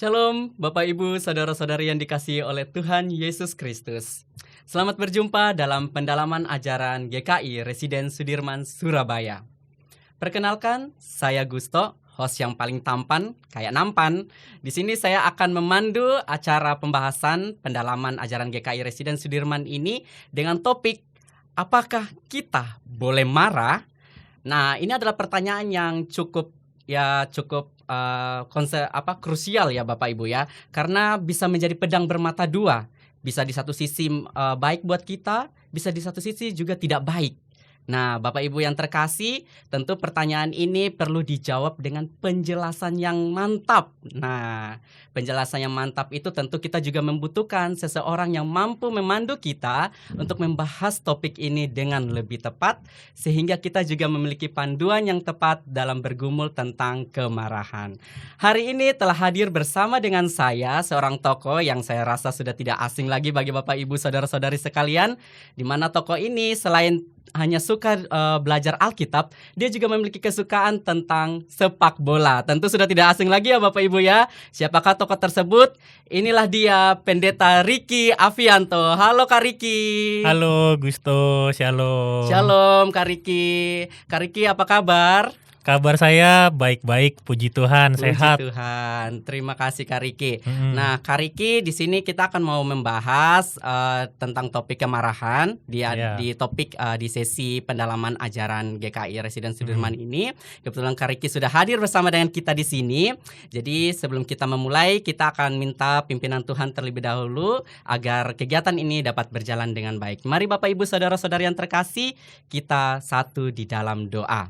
Shalom, Bapak Ibu, saudara-saudari yang dikasihi oleh Tuhan Yesus Kristus. Selamat berjumpa dalam pendalaman ajaran GKI Residen Sudirman, Surabaya. Perkenalkan, saya Gusto, host yang paling tampan, kayak nampan. Di sini saya akan memandu acara pembahasan pendalaman ajaran GKI Residen Sudirman ini dengan topik, apakah kita boleh marah? Nah, ini adalah pertanyaan yang cukup krusial ya Bapak Ibu ya, karena bisa menjadi pedang bermata dua. Bisa di satu sisi baik buat kita, bisa di satu sisi juga tidak baik. Nah, Bapak Ibu yang terkasih, tentu pertanyaan ini perlu dijawab dengan penjelasan yang mantap. Nah, penjelasan yang mantap itu tentu kita juga membutuhkan seseorang yang mampu memandu kita untuk membahas topik ini dengan lebih tepat, sehingga kita juga memiliki panduan yang tepat dalam bergumul tentang kemarahan. Hari ini telah hadir bersama dengan saya seorang tokoh yang saya rasa sudah tidak asing lagi bagi Bapak Ibu saudara-saudari sekalian, di mana tokoh ini selain hanya suka belajar Alkitab, dia juga memiliki kesukaan tentang sepak bola. Tentu sudah tidak asing lagi ya Bapak Ibu ya. Siapakah tokoh tersebut? Inilah dia, Pendeta Ricky Avianto. Halo Kak Ricky. Halo Gusto, shalom. Shalom Kak Ricky. Kak Ricky, apa kabar? Kabar saya baik-baik, puji Tuhan, sehat. Puji Tuhan. Terima kasih Kak Ricky. Nah, Kak Ricky, di sini kita akan mau membahas tentang topik kemarahan di topik di sesi pendalaman ajaran GKI Residen Sudirman ini. Kebetulan Kak Ricky sudah hadir bersama dengan kita di sini. Jadi sebelum kita memulai, kita akan minta pimpinan Tuhan terlebih dahulu agar kegiatan ini dapat berjalan dengan baik. Mari Bapak Ibu saudara-saudari yang terkasih, kita satu di dalam doa.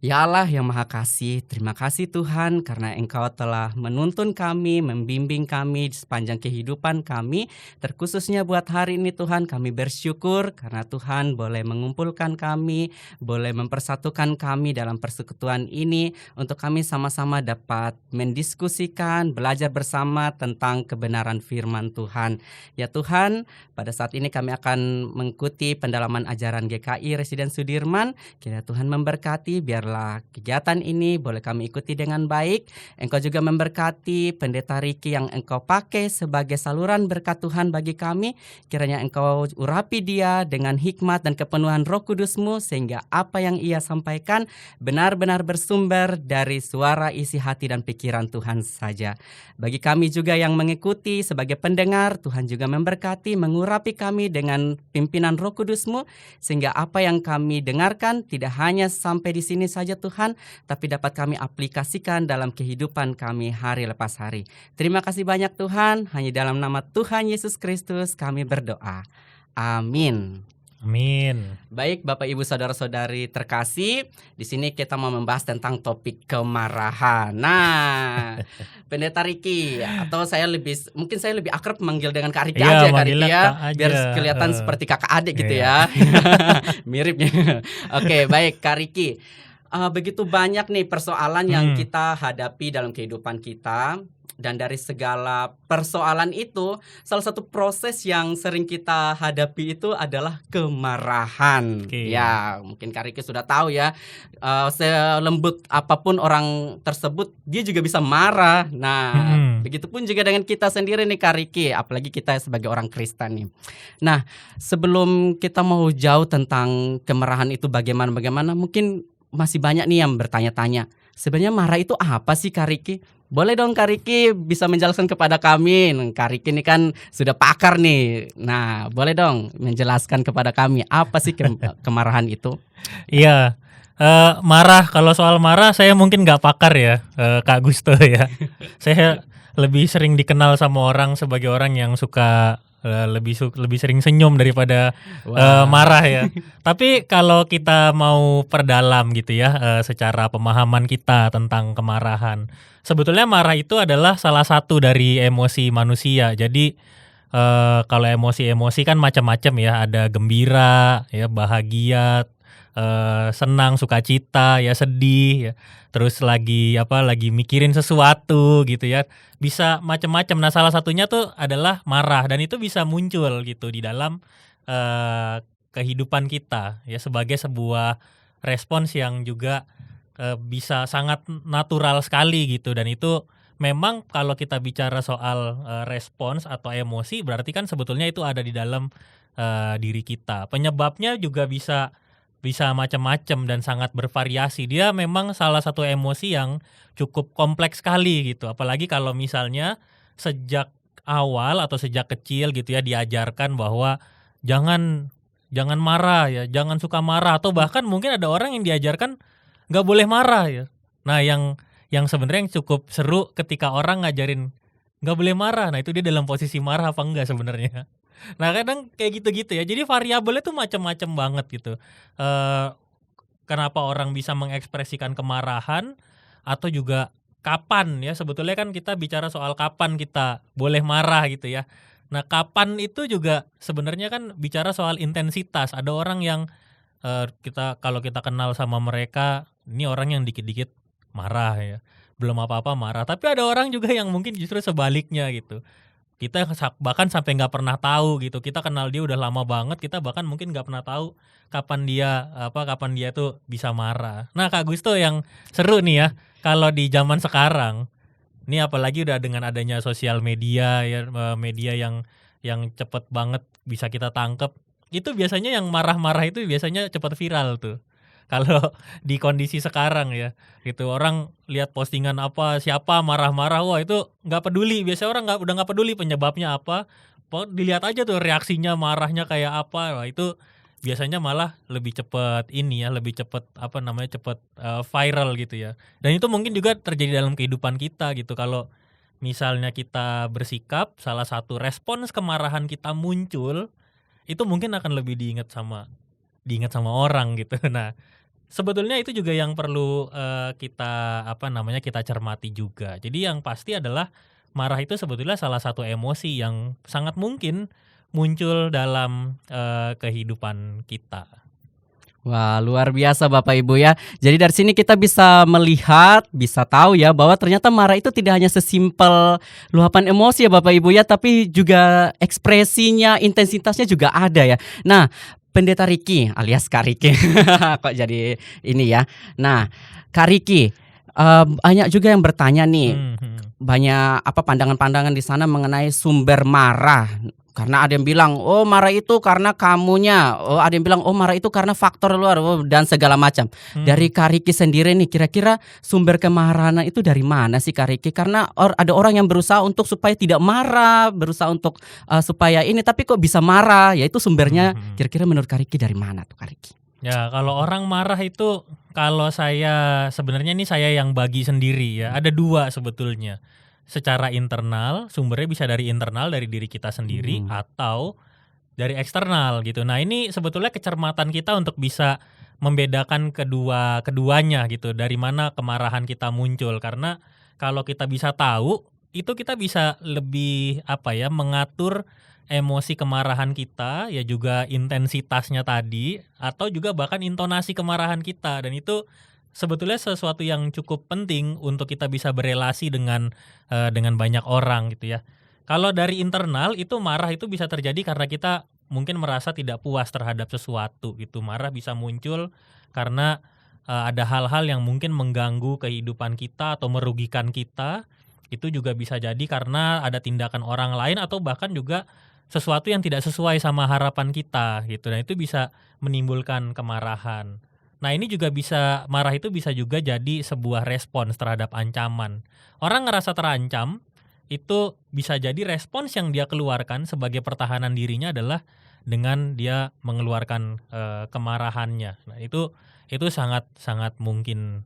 Ya Allah yang Maha Kasih, terima kasih Tuhan karena Engkau telah menuntun kami, membimbing kami di sepanjang kehidupan kami. Terkhususnya buat hari ini Tuhan, kami bersyukur karena Tuhan boleh mengumpulkan kami, boleh mempersatukan kami dalam persekutuan ini untuk kami sama-sama dapat mendiskusikan, belajar bersama tentang kebenaran firman Tuhan. Ya Tuhan, pada saat ini kami akan mengikuti pendalaman ajaran GKI Residen Sudirman. Kiranya Tuhan memberkati, biarlah kegiatan ini boleh kami ikuti dengan baik. Engkau juga memberkati Pendeta Ricky yang Engkau pakai sebagai saluran berkat Tuhan bagi kami. Kiranya Engkau urapi dia dengan hikmat dan kepenuhan Roh Kudus-Mu, sehingga apa yang ia sampaikan benar-benar bersumber dari suara isi hati dan pikiran Tuhan saja. Bagi kami juga yang mengikuti sebagai pendengar, Tuhan juga memberkati, mengurapi kami dengan pimpinan Roh Kudus-Mu, sehingga apa yang kami dengarkan tidak hanya sampai di sini saja Tuhan, tapi dapat kami aplikasikan dalam kehidupan kami hari lepas hari. Terima kasih banyak Tuhan, hanya dalam nama Tuhan Yesus Kristus kami berdoa. Amin. Amin. Baik Bapak Ibu saudara-saudari terkasih, di sini kita mau membahas tentang topik kemarahan. Nah, Pendeta Ricky, atau mungkin saya lebih akrab manggil dengan Kak Ricky aja Kak Ricky ya, biar kelihatan seperti kakak adik gitu ya. Miripnya. Oke, baik Kak Ricky. Begitu banyak nih persoalan yang kita hadapi dalam kehidupan kita. Dan dari segala persoalan itu, salah satu proses yang sering kita hadapi itu adalah kemarahan. Ya, mungkin Kak Ricky sudah tahu ya, selembut apapun orang tersebut, dia juga bisa marah. Nah, begitupun juga dengan kita sendiri nih Kak Ricky, apalagi kita sebagai orang Kristen nih. Nah, sebelum kita mau jauh tentang kemarahan itu bagaimana, mungkin masih banyak nih yang bertanya-tanya, sebenarnya marah itu apa sih Kak Ricky? Boleh dong Kak Ricky bisa menjelaskan kepada kami. Kak Ricky ini kan sudah pakar nih. Nah, boleh dong menjelaskan kepada kami apa sih kemarahan itu? Iya, marah, kalau soal marah saya mungkin nggak pakar ya, Kak Gusto ya. Saya lebih sering dikenal sama orang sebagai orang yang suka lebih sering senyum daripada marah ya. Tapi kalau kita mau perdalam gitu ya, secara pemahaman kita tentang kemarahan, sebetulnya marah itu adalah salah satu dari emosi manusia. Jadi kalau emosi kan macam-macam ya, ada gembira, ya bahagia, senang, sukacita, ya sedih, ya. Terus lagi mikirin sesuatu gitu ya. Bisa macam-macam. Nah, salah satunya tuh adalah marah, dan itu bisa muncul gitu di dalam kehidupan kita ya, sebagai sebuah respons yang juga bisa sangat natural sekali gitu, dan itu memang kalau kita bicara soal respons atau emosi, berarti kan sebetulnya itu ada di dalam diri kita. Penyebabnya juga bisa macam-macam dan sangat bervariasi. Dia memang salah satu emosi yang cukup kompleks sekali gitu. Apalagi kalau misalnya sejak awal atau sejak kecil gitu ya diajarkan bahwa jangan marah ya, jangan suka marah, atau bahkan mungkin ada orang yang diajarkan nggak boleh marah ya. Nah, yang sebenarnya yang cukup seru ketika orang ngajarin nggak boleh marah. Nah, itu dia dalam posisi marah apa enggak sebenarnya. Nah, kadang kayak gitu-gitu ya. Jadi variabelnya tuh macam-macam banget gitu. Kenapa orang bisa mengekspresikan kemarahan, atau juga kapan ya, sebetulnya kan kita bicara soal kapan kita boleh marah gitu ya. Nah, kapan itu juga sebenarnya kan bicara soal intensitas. Ada orang yang kalau kita kenal sama mereka, ini orang yang dikit-dikit marah ya, belum apa-apa marah. Tapi ada orang juga yang mungkin justru sebaliknya gitu. Kita bahkan sampai nggak pernah tahu gitu. Kita kenal dia udah lama banget, kita bahkan mungkin nggak pernah tahu kapan dia tuh bisa marah. Nah, Kak Gusto, yang seru nih ya, kalau di zaman sekarang, ini apalagi udah dengan adanya sosial media ya, media yang cepet banget bisa kita tangkep. Itu biasanya yang marah-marah itu biasanya cepet viral tuh. Kalau di kondisi sekarang ya, gitu, orang lihat postingan apa, siapa marah-marah, wah itu nggak peduli. Biasanya orang udah nggak peduli penyebabnya apa, dilihat aja tuh reaksinya marahnya kayak apa. Wah, itu biasanya malah lebih cepet cepet viral gitu ya. Dan itu mungkin juga terjadi dalam kehidupan kita gitu. Kalau misalnya kita bersikap, salah satu respons kemarahan kita muncul, itu mungkin akan lebih diingat sama orang gitu. Nah, sebetulnya itu juga yang perlu kita cermati juga. Jadi yang pasti adalah marah itu sebetulnya salah satu emosi yang sangat mungkin muncul dalam kehidupan kita. Wah, luar biasa Bapak Ibu ya. Jadi dari sini kita bisa melihat, bisa tahu ya bahwa ternyata marah itu tidak hanya sesimpel luapan emosi ya Bapak Ibu ya, tapi juga ekspresinya, intensitasnya juga ada ya. Nah, Pendeta Riki alias Kak Riki kok jadi ini ya. Nah, Kak Riki, banyak juga yang bertanya nih, banyak pandangan-pandangan di sana mengenai sumber marah. Karena ada yang bilang, oh marah itu karena kamunya, oh ada yang bilang, oh marah itu karena faktor luar, dan segala macam. Dari Kak Riki sendiri nih, kira-kira sumber kemarahan itu dari mana sih Kak Riki? Karena ada orang yang berusaha untuk supaya tidak marah, berusaha untuk supaya ini, tapi kok bisa marah? Ya itu sumbernya, kira-kira menurut Kak Riki dari mana tuh Kak Riki? Ya, kalau orang marah itu, kalau saya sebenarnya ini saya yang bagi sendiri ya, ada dua sebetulnya. Secara internal, sumbernya bisa dari internal, dari diri kita sendiri, atau dari eksternal gitu. Nah, ini sebetulnya kecermatan kita untuk bisa membedakan keduanya gitu, dari mana kemarahan kita muncul. Karena kalau kita bisa tahu, itu kita bisa lebih mengatur emosi kemarahan kita, ya juga intensitasnya tadi, atau juga bahkan intonasi kemarahan kita. Dan itu sebetulnya sesuatu yang cukup penting untuk kita bisa berelasi dengan banyak orang gitu ya. Kalau dari internal itu, marah itu bisa terjadi karena kita mungkin merasa tidak puas terhadap sesuatu gitu. Marah bisa muncul karena ada hal-hal yang mungkin mengganggu kehidupan kita atau merugikan kita. Itu juga bisa jadi karena ada tindakan orang lain, atau bahkan juga sesuatu yang tidak sesuai sama harapan kita gitu. Nah, itu bisa menimbulkan kemarahan. Nah, ini juga marah itu bisa juga jadi sebuah respons terhadap ancaman. Orang ngerasa terancam, itu bisa jadi respons yang dia keluarkan sebagai pertahanan dirinya adalah dengan dia mengeluarkan kemarahannya. Nah, itu sangat mungkin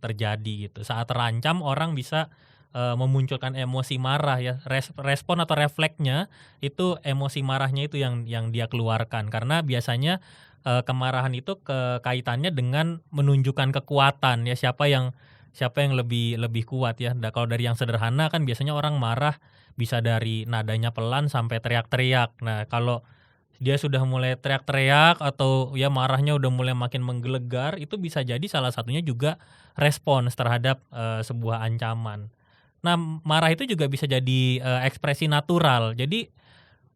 terjadi gitu. Saat terancam, orang bisa memunculkan emosi marah ya. Respon atau refleksnya itu, emosi marahnya itu yang dia keluarkan. Karena biasanya kemarahan itu kaitannya dengan menunjukkan kekuatan ya, siapa yang lebih kuat ya. Kalau dari yang sederhana kan biasanya orang marah bisa dari nadanya pelan sampai teriak-teriak. Nah, kalau dia sudah mulai teriak-teriak atau ya marahnya udah mulai makin menggelegar, itu bisa jadi salah satunya juga respons terhadap sebuah ancaman. Nah, marah itu juga bisa jadi ekspresi natural. Jadi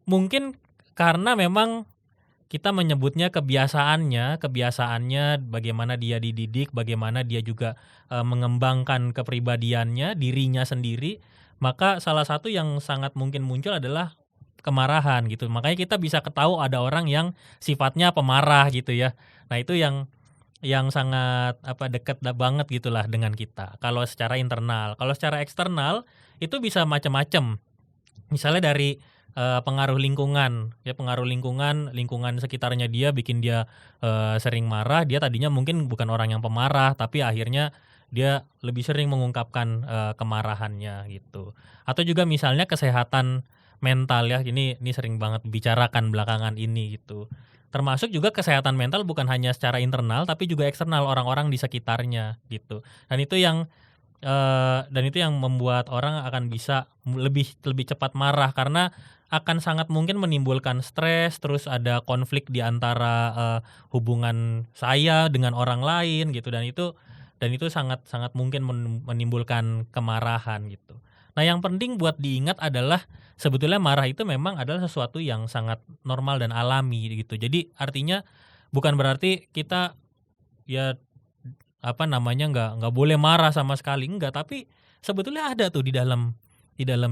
mungkin karena memang kita menyebutnya kebiasaannya bagaimana dia dididik, bagaimana dia juga mengembangkan kepribadiannya, dirinya sendiri, maka salah satu yang sangat mungkin muncul adalah kemarahan gitu. Makanya kita bisa ketahui ada orang yang sifatnya pemarah gitu ya. Nah, itu yang sangat dekat banget gitulah dengan kita. Kalau secara internal, kalau secara eksternal itu bisa macam-macam. Misalnya dari pengaruh lingkungan sekitarnya dia bikin dia sering marah. Dia tadinya mungkin bukan orang yang pemarah, tapi akhirnya dia lebih sering mengungkapkan kemarahannya gitu. Atau juga misalnya kesehatan mental ya, ini sering banget bicarakan belakangan ini gitu. Termasuk juga kesehatan mental bukan hanya secara internal tapi juga eksternal, orang-orang di sekitarnya gitu. Dan itu yang membuat orang akan bisa lebih cepat marah karena akan sangat mungkin menimbulkan stres, terus ada konflik di antara hubungan saya dengan orang lain gitu, dan itu sangat mungkin menimbulkan kemarahan gitu. Nah, yang penting buat diingat adalah sebetulnya marah itu memang adalah sesuatu yang sangat normal dan alami gitu. Jadi artinya bukan berarti kita ya nggak boleh marah sama sekali, enggak, tapi sebetulnya ada tuh di dalam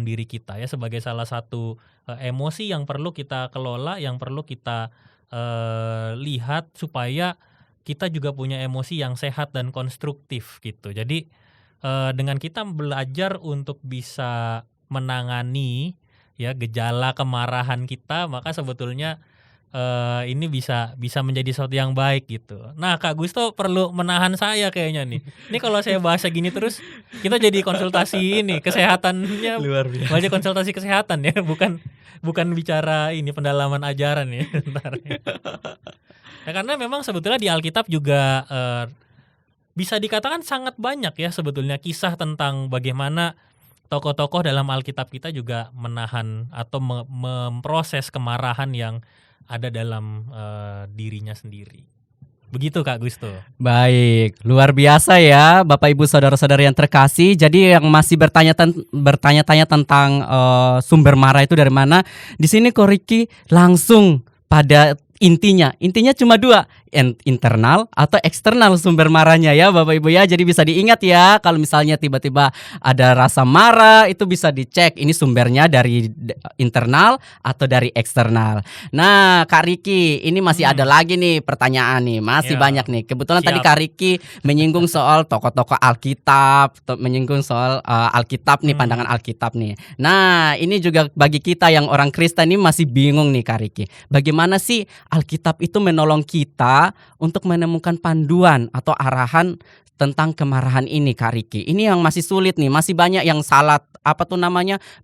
diri kita ya, sebagai salah satu emosi yang perlu kita kelola, yang perlu kita lihat supaya kita juga punya emosi yang sehat dan konstruktif gitu. Jadi dengan kita belajar untuk bisa menangani ya gejala kemarahan kita, maka sebetulnya ini bisa menjadi sesuatu yang baik gitu. Nah, Kak Gusto perlu menahan saya kayaknya nih. Ini kalau saya bahasa gini terus kita jadi konsultasi ini kesehatannya, Luar biasa. Jadi konsultasi kesehatan ya, bukan bicara ini pendalaman ajaran ya. Ntar ya. Nah, karena memang sebetulnya di Alkitab juga bisa dikatakan sangat banyak ya sebetulnya kisah tentang bagaimana tokoh-tokoh dalam Alkitab kita juga menahan atau memproses kemarahan yang ada dalam dirinya sendiri. Begitu Kak Gusto. Baik, luar biasa ya Bapak Ibu saudara-saudara yang terkasih. Jadi yang masih bertanya-tanya tentang sumber marah itu dari mana, di sini Ko Ricky langsung pada intinya cuma dua, internal atau eksternal sumber marahnya ya Bapak Ibu ya. Jadi bisa diingat ya, kalau misalnya tiba-tiba ada rasa marah itu bisa dicek ini sumbernya dari internal atau dari eksternal. Nah, Kak Ricky, ini masih ada lagi nih pertanyaan nih, masih banyak nih. Kebetulan tadi Kak Ricky menyinggung soal tokoh-tokoh Alkitab, menyinggung soal Alkitab nih, pandangan Alkitab nih. Nah, ini juga bagi kita yang orang Kristen ini masih bingung nih Kak Ricky. Bagaimana sih Alkitab itu menolong kita untuk menemukan panduan atau arahan tentang kemarahan ini Kak Ricky. Ini yang masih sulit nih, masih banyak yang salah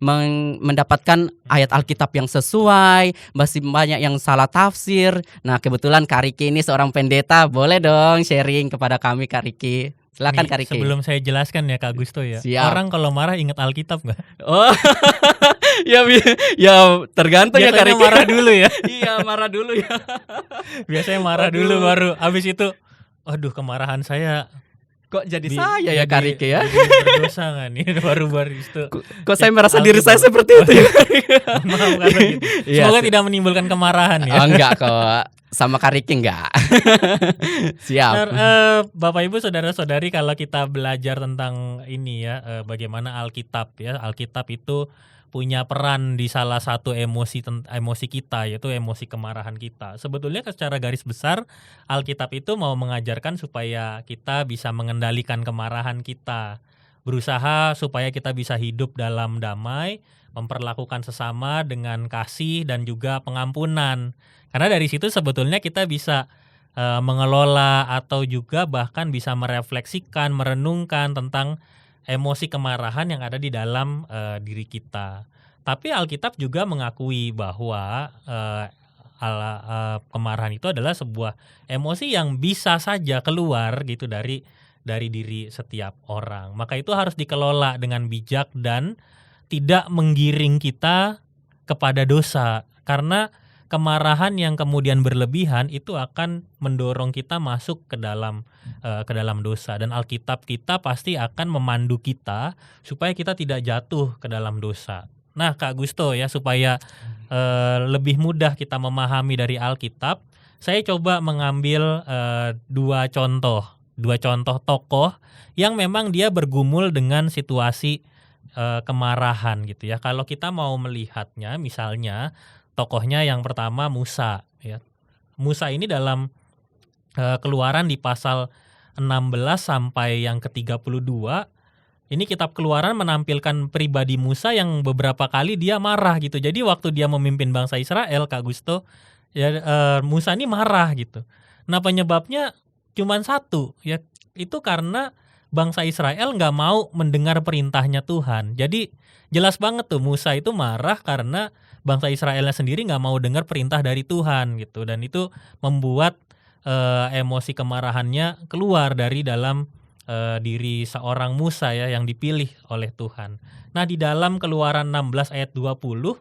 mendapatkan ayat Alkitab yang sesuai, masih banyak yang salah tafsir. Nah, kebetulan Kak Ricky ini seorang pendeta, boleh dong sharing kepada kami Kak Ricky. Silakan Kak Ricky. Sebelum saya jelaskan ya Kak Gusto ya. Siap. Orang kalau marah ingat Alkitab nggak? Oh. ya tergantung ya Kak Ricky. Biasanya marah dulu ya. Iya, marah dulu ya. Biasanya marah dulu baru habis itu aduh, kemarahan saya kok jadi saya ya Kak Ricky ya. Berdosa nggak nih baru itu. Kok saya merasa diri saya seperti itu ya. Maaf kata gitu. Semoga tidak menimbulkan kemarahan ya. Oh, enggak kok. Sama Kak Ricky enggak. Siap. Bapak Ibu saudara-saudari, kalau kita belajar tentang ini ya, bagaimana Alkitab ya, Alkitab itu punya peran di salah satu emosi kita, yaitu emosi kemarahan kita. Sebetulnya secara garis besar Alkitab itu mau mengajarkan supaya kita bisa mengendalikan kemarahan kita, berusaha supaya kita bisa hidup dalam damai, memperlakukan sesama dengan kasih dan juga pengampunan. Karena dari situ sebetulnya kita bisa mengelola atau juga bahkan bisa merefleksikan, merenungkan tentang emosi kemarahan yang ada di dalam diri kita. Tapi Alkitab juga mengakui bahwa kemarahan itu adalah sebuah emosi yang bisa saja keluar gitu dari diri setiap orang. Maka itu harus dikelola dengan bijak dan tidak menggiring kita kepada dosa. Karena kemarahan yang kemudian berlebihan itu akan mendorong kita masuk ke dalam dosa, dan Alkitab kita pasti akan memandu kita supaya kita tidak jatuh ke dalam dosa. Nah, Kak Gusto ya, supaya lebih mudah kita memahami dari Alkitab, saya coba mengambil dua contoh tokoh yang memang dia bergumul dengan situasi kemarahan gitu ya. Kalau kita mau melihatnya, misalnya tokohnya yang pertama Musa ya. Musa ini dalam Keluaran di pasal 16 sampai yang ke-32, ini kitab Keluaran menampilkan pribadi Musa yang beberapa kali dia marah gitu. Jadi waktu dia memimpin bangsa Israel, Kak Gusto, ya Musa ini marah gitu. Nah, penyebabnya cuma satu ya, itu karena bangsa Israel nggak mau mendengar perintahnya Tuhan. Jadi jelas banget tuh Musa itu marah karena bangsa Israelnya sendiri nggak mau dengar perintah dari Tuhan gitu, dan itu membuat emosi kemarahannya keluar dari dalam diri seorang Musa ya yang dipilih oleh Tuhan. Nah, di dalam Keluaran 16 ayat 20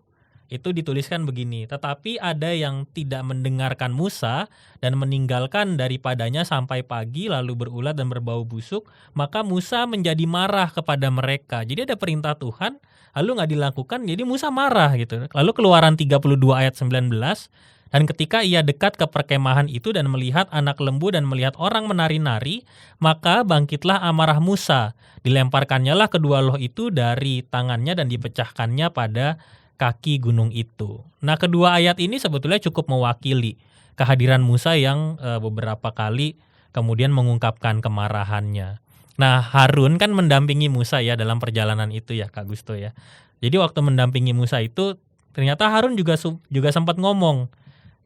itu dituliskan begini, tetapi ada yang tidak mendengarkan Musa dan meninggalkan daripadanya sampai pagi lalu berulat dan berbau busuk, maka Musa menjadi marah kepada mereka. Jadi ada perintah Tuhan lalu nggak dilakukan, jadi Musa marah gitu. Lalu Keluaran 32 ayat 19, dan ketika ia dekat ke perkemahan itu dan melihat anak lembu dan melihat orang menari-nari, maka bangkitlah amarah Musa. Dilemparkannya lah kedua loh itu dari tangannya dan dipecahkannya pada kaki gunung itu. Nah, kedua ayat ini sebetulnya cukup mewakili kehadiran Musa yang beberapa kali kemudian mengungkapkan kemarahannya. Nah, Harun kan mendampingi Musa ya dalam perjalanan itu ya, Kak Gusto ya. Jadi waktu mendampingi Musa itu ternyata Harun juga sempat ngomong,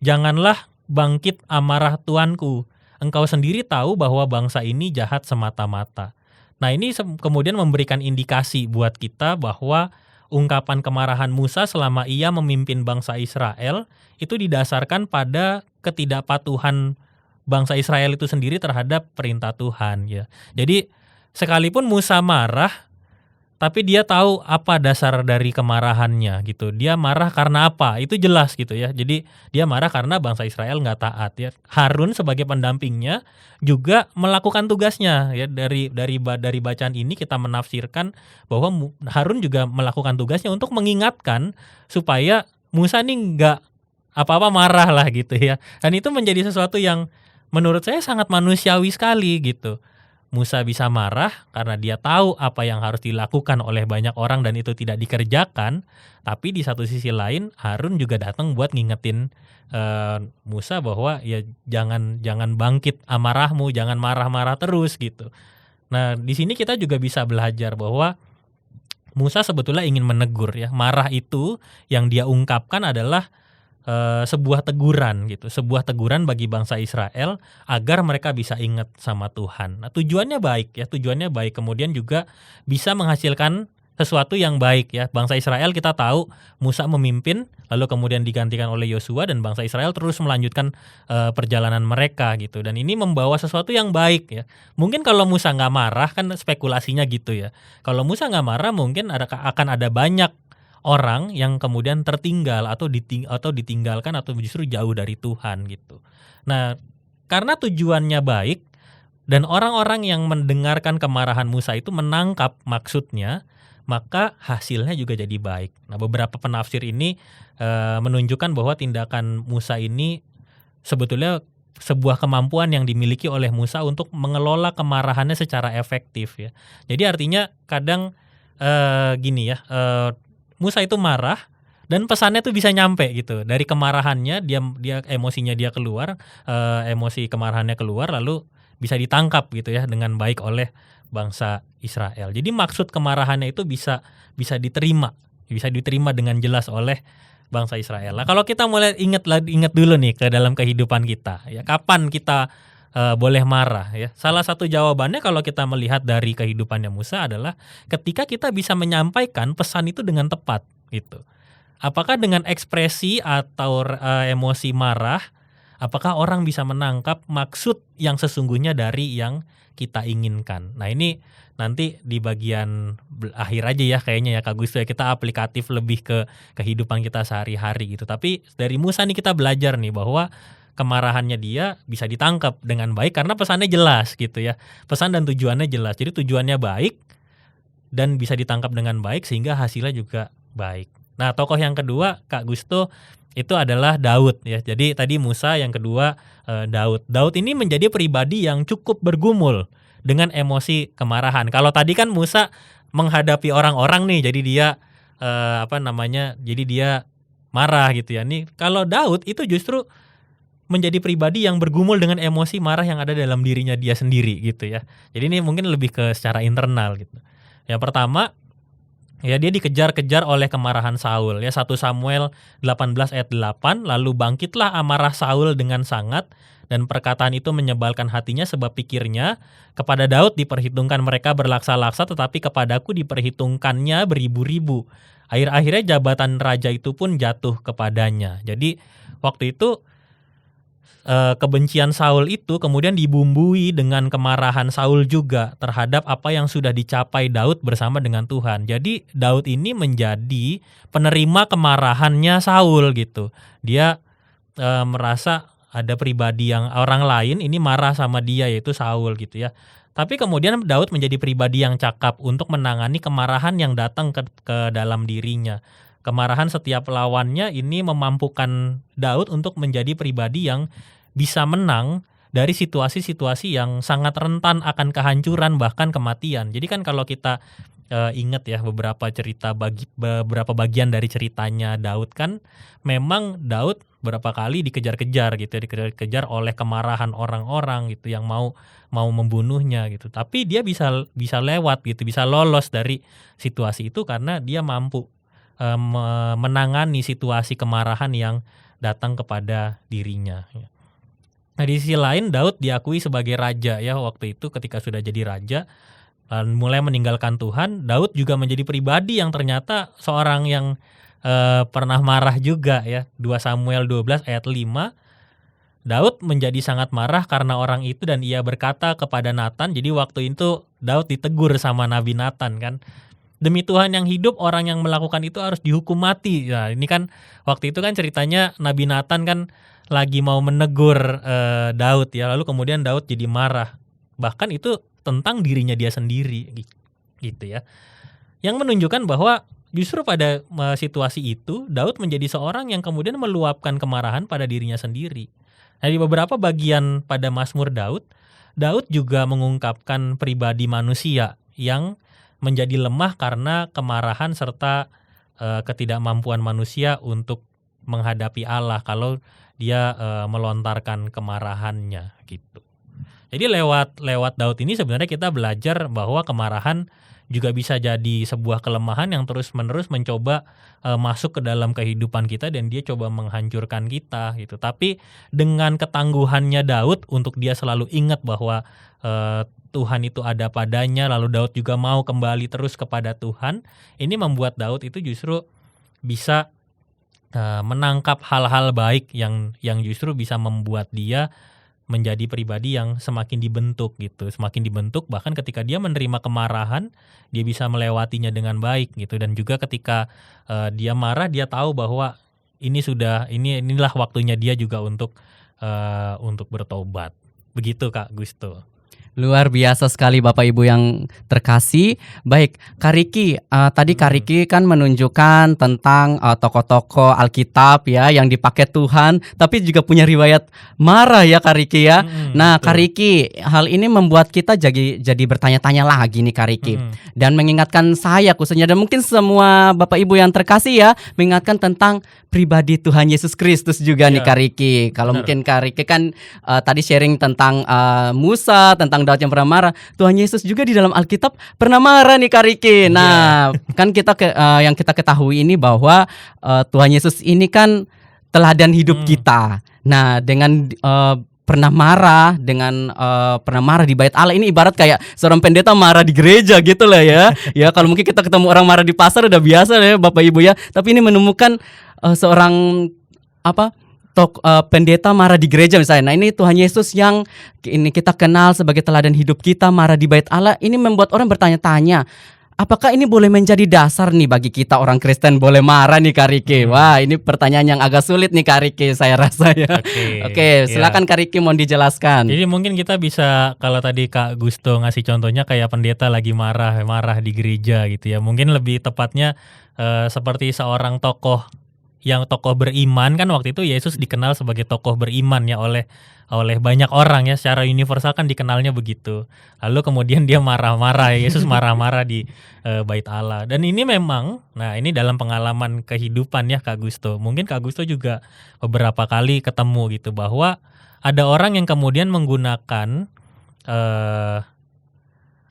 "Janganlah bangkit amarah tuanku. Engkau sendiri tahu bahwa bangsa ini jahat semata-mata." Nah, ini kemudian memberikan indikasi buat kita bahwa ungkapan kemarahan Musa selama ia memimpin bangsa Israel itu didasarkan pada ketidakpatuhan bangsa Israel itu sendiri terhadap perintah Tuhan ya. Jadi sekalipun Musa marah, tapi dia tahu apa dasar dari kemarahannya gitu. Dia marah karena apa? Itu jelas gitu ya. Jadi dia marah karena bangsa Israel nggak taat ya. Harun sebagai pendampingnya juga melakukan tugasnya ya. Dari bacaan ini kita menafsirkan bahwa Harun juga melakukan tugasnya untuk mengingatkan supaya Musa nih nggak apa-apa marah lah gitu ya. Dan itu menjadi sesuatu yang menurut saya sangat manusiawi sekali gitu. Musa bisa marah karena dia tahu apa yang harus dilakukan oleh banyak orang dan itu tidak dikerjakan. Tapi di satu sisi lain Harun juga datang buat ngingetin Musa bahwa ya jangan bangkit amarahmu, jangan marah-marah terus gitu. Nah, di sini kita juga bisa belajar bahwa Musa sebetulnya ingin menegur ya. Marah itu yang dia ungkapkan adalah sebuah teguran gitu, sebuah teguran bagi bangsa Israel agar mereka bisa ingat sama Tuhan. Nah, tujuannya baik ya, tujuannya baik, kemudian juga bisa menghasilkan sesuatu yang baik ya. Bangsa Israel kita tahu Musa memimpin, lalu kemudian digantikan oleh Yosua dan bangsa Israel terus melanjutkan perjalanan mereka gitu. Dan ini membawa sesuatu yang baik ya. Mungkin kalau Musa nggak marah, kan spekulasinya gitu ya. Kalau Musa nggak marah mungkin akan ada banyak orang yang kemudian tertinggal atau ditinggalkan atau justru jauh dari Tuhan gitu. Nah, karena tujuannya baik dan orang-orang yang mendengarkan kemarahan Musa itu menangkap maksudnya, maka hasilnya juga jadi baik. Nah, beberapa penafsir ini menunjukkan bahwa tindakan Musa ini sebetulnya sebuah kemampuan yang dimiliki oleh Musa untuk mengelola kemarahannya secara efektif ya. Jadi artinya kadang gini ya, Musa itu marah dan pesannya tuh bisa nyampe gitu. Dari kemarahannya dia emosinya dia keluar, emosi kemarahannya keluar lalu bisa ditangkap gitu ya dengan baik oleh bangsa Israel. Jadi maksud kemarahannya itu bisa diterima dengan jelas oleh bangsa Israel. Nah, kalau kita mulai ingat dulu nih ke dalam kehidupan kita ya, kapan kita boleh marah ya. Salah satu jawabannya kalau kita melihat dari kehidupannya Musa adalah ketika kita bisa menyampaikan pesan itu dengan tepat gitu. Apakah dengan ekspresi atau emosi marah, apakah orang bisa menangkap maksud yang sesungguhnya dari yang kita inginkan. Nah, ini nanti di bagian akhir aja ya kayaknya ya Kak Gusto ya, kita aplikatif lebih ke kehidupan kita sehari-hari gitu. Tapi dari Musa nih kita belajar nih bahwa kemarahannya dia bisa ditangkap dengan baik karena pesannya jelas gitu ya. Pesan dan tujuannya jelas. Jadi tujuannya baik dan bisa ditangkap dengan baik sehingga hasilnya juga baik. Nah, tokoh yang kedua Kak Gusto itu adalah Daud ya. Jadi tadi Musa, yang kedua Daud. Daud ini menjadi pribadi yang cukup bergumul dengan emosi kemarahan. Kalau tadi kan Musa menghadapi orang-orang nih, jadi dia jadi dia marah gitu ya. Nih kalau Daud itu justru menjadi pribadi yang bergumul dengan emosi marah yang ada dalam dirinya dia sendiri gitu ya. Jadi ini mungkin lebih ke secara internal gitu. Yang pertama, ya dia dikejar-kejar oleh kemarahan Saul ya. 1 Samuel 18 ayat 8, lalu bangkitlah amarah Saul dengan sangat dan perkataan itu menyebalkan hatinya sebab pikirnya kepada Daud diperhitungkan mereka berlaksa-laksa tetapi kepadaku diperhitungkannya beribu-ribu. Akhir-akhirnya jabatan raja itu pun jatuh kepadanya. Jadi waktu itu kebencian Saul itu kemudian dibumbui dengan kemarahan Saul juga terhadap apa yang sudah dicapai Daud bersama dengan Tuhan. Jadi Daud ini menjadi penerima kemarahannya Saul gitu. Dia merasa ada pribadi yang orang lain ini marah sama dia, yaitu Saul gitu ya. Tapi kemudian Daud menjadi pribadi yang cakap untuk menangani kemarahan yang datang ke dalam dirinya. Kemarahan setiap lawannya ini memampukan Daud untuk menjadi pribadi yang bisa menang dari situasi-situasi yang sangat rentan akan kehancuran bahkan kematian. Jadi kan kalau kita ingat ya beberapa bagian dari ceritanya Daud kan, memang Daud berapa kali dikejar-kejar gitu, dikejar oleh kemarahan orang-orang gitu yang mau membunuhnya gitu. Tapi dia bisa lewat gitu, bisa lolos dari situasi itu karena dia mampu menangani situasi kemarahan yang datang kepada dirinya. Nah di sisi lain Daud diakui sebagai raja ya waktu itu ketika sudah jadi raja dan mulai meninggalkan Tuhan. Daud juga menjadi pribadi yang ternyata seorang yang pernah marah juga ya. 2 Samuel 12 ayat 5, Daud menjadi sangat marah karena orang itu dan ia berkata kepada Nathan. Jadi waktu itu Daud ditegur sama Nabi Nathan kan, demi Tuhan yang hidup orang yang melakukan itu harus dihukum mati. Nah ini kan waktu itu kan ceritanya Nabi Nathan kan lagi mau menegur Daud ya, lalu kemudian Daud jadi marah. Bahkan itu tentang dirinya dia sendiri gitu ya. Yang menunjukkan bahwa justru pada situasi itu Daud menjadi seorang yang kemudian meluapkan kemarahan pada dirinya sendiri. Nah, di beberapa bagian pada Mazmur Daud juga mengungkapkan pribadi manusia yang menjadi lemah karena kemarahan serta ketidakmampuan manusia untuk menghadapi Allah kalau dia melontarkan kemarahannya gitu. Jadi lewat Daud ini sebenarnya kita belajar bahwa kemarahan juga bisa jadi sebuah kelemahan yang terus-menerus mencoba masuk ke dalam kehidupan kita dan dia coba menghancurkan kita gitu. Tapi dengan ketangguhannya Daud untuk dia selalu ingat bahwa Tuhan itu ada padanya, lalu Daud juga mau kembali terus kepada Tuhan, ini membuat Daud itu justru bisa menangkap hal-hal baik yang justru bisa membuat dia menjadi pribadi yang semakin dibentuk gitu, semakin dibentuk bahkan ketika dia menerima kemarahan dia bisa melewatinya dengan baik gitu. Dan juga ketika dia marah dia tahu bahwa inilah waktunya dia juga untuk bertobat. Begitu Kak Gusto. Luar biasa sekali Bapak Ibu yang terkasih. Baik, Kak Riki, tadi Kak Riki kan menunjukkan tentang tokoh-tokoh Alkitab ya yang dipakai Tuhan, tapi juga punya riwayat marah ya Kak Riki ya. Nah, Kak Riki, hal ini membuat kita jadi bertanya-tanya lagi nih Kak Riki. Dan mengingatkan saya khususnya dan mungkin semua Bapak Ibu yang terkasih ya, mengingatkan tentang pribadi Tuhan Yesus Kristus juga nih Kak Riki. Kalau mungkin Kak Riki kan tadi sharing tentang Musa, tentang Daud yang pernah marah. Tuhan Yesus juga di dalam Alkitab pernah marah nih Kak Riki. Nah, kan yang kita ketahui ini bahwa Tuhan Yesus ini kan teladan hidup kita. Nah, dengan pernah marah di bait Allah ini ibarat kayak seorang pendeta marah di gereja gitu lah ya. Ya kalau mungkin kita ketemu orang marah di pasar udah biasa ya Bapak Ibu ya. Tapi ini menemukan seorang pendeta marah di gereja misalnya. Nah ini Tuhan Yesus yang ini kita kenal sebagai teladan hidup kita marah di bait Allah. Ini membuat orang bertanya-tanya, Apakah ini boleh menjadi dasar nih bagi kita orang Kristen boleh marah nih Kak Riki? Wah, ini pertanyaan yang agak sulit nih Kak Riki, saya rasa ya. Oke, silakan Kak Riki mau dijelaskan. Jadi mungkin kita bisa, kalau tadi Kak Gusto ngasih contohnya kayak pendeta lagi marah di gereja gitu ya. Mungkin lebih tepatnya seperti seorang tokoh beriman, kan waktu itu Yesus dikenal sebagai tokoh beriman ya oleh banyak orang ya, secara universal kan dikenalnya begitu. Lalu kemudian dia marah-marah, Yesus marah-marah di bait Allah. Dan ini memang, nah ini dalam pengalaman kehidupan ya Kak Gusto. Mungkin Kak Gusto juga beberapa kali ketemu gitu bahwa ada orang yang kemudian menggunakan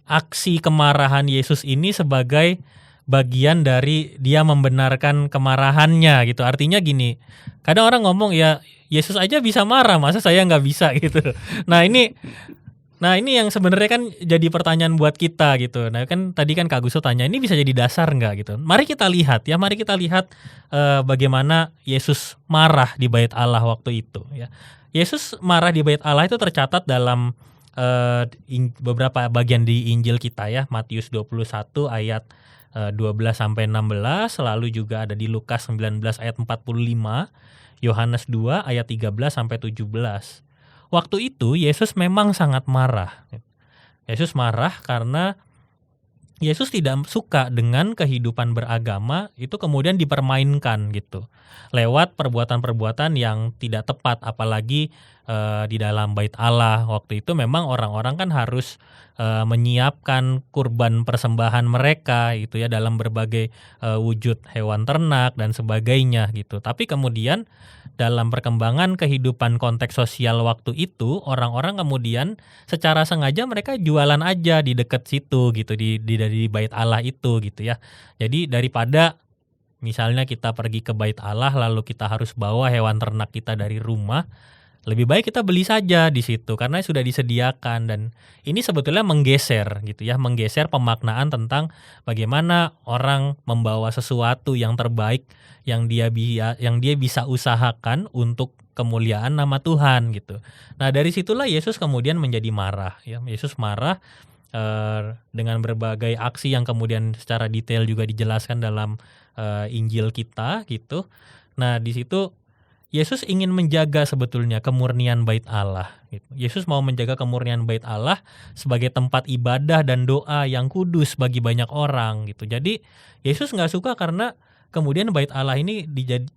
aksi kemarahan Yesus ini sebagai bagian dari dia membenarkan kemarahannya gitu. Artinya gini, kadang orang ngomong ya Yesus aja bisa marah, masa saya nggak bisa gitu. Nah ini yang sebenarnya kan jadi pertanyaan buat kita gitu. Nah kan tadi kan Kak Gusto tanya, ini bisa jadi dasar nggak gitu. Mari kita lihat bagaimana Yesus marah di bait Allah waktu itu ya. Yesus marah di bait Allah itu tercatat dalam beberapa bagian di Injil kita ya. Matius 21 ayat 12-16, lalu juga ada di Lukas 19 ayat 45, Yohanes 2 ayat 13-17. Waktu itu Yesus memang sangat marah. Yesus marah karena Yesus tidak suka dengan kehidupan beragama itu kemudian dipermainkan gitu. Lewat perbuatan-perbuatan yang tidak tepat, apalagi di dalam bait Allah. Waktu itu memang orang-orang kan harus menyiapkan kurban persembahan mereka gitu ya, dalam berbagai wujud hewan ternak dan sebagainya gitu. Tapi kemudian dalam perkembangan kehidupan konteks sosial waktu itu, orang-orang kemudian secara sengaja mereka jualan aja di dekat situ gitu, di bait Allah itu gitu ya. Jadi daripada misalnya kita pergi ke bait Allah lalu kita harus bawa hewan ternak kita dari rumah, lebih baik kita beli saja di situ karena sudah disediakan. Dan ini sebetulnya menggeser gitu ya, menggeser pemaknaan tentang bagaimana orang membawa sesuatu yang terbaik yang dia bisa usahakan untuk kemuliaan nama Tuhan gitu. Nah, dari situlah Yesus kemudian menjadi marah ya. Yesus marah dengan berbagai aksi yang kemudian secara detail juga dijelaskan dalam Injil kita gitu. Nah, di situ Yesus ingin menjaga sebetulnya kemurnian bait Allah. Yesus mau menjaga kemurnian bait Allah sebagai tempat ibadah dan doa yang kudus bagi banyak orang gitu. Jadi Yesus nggak suka karena kemudian bait Allah ini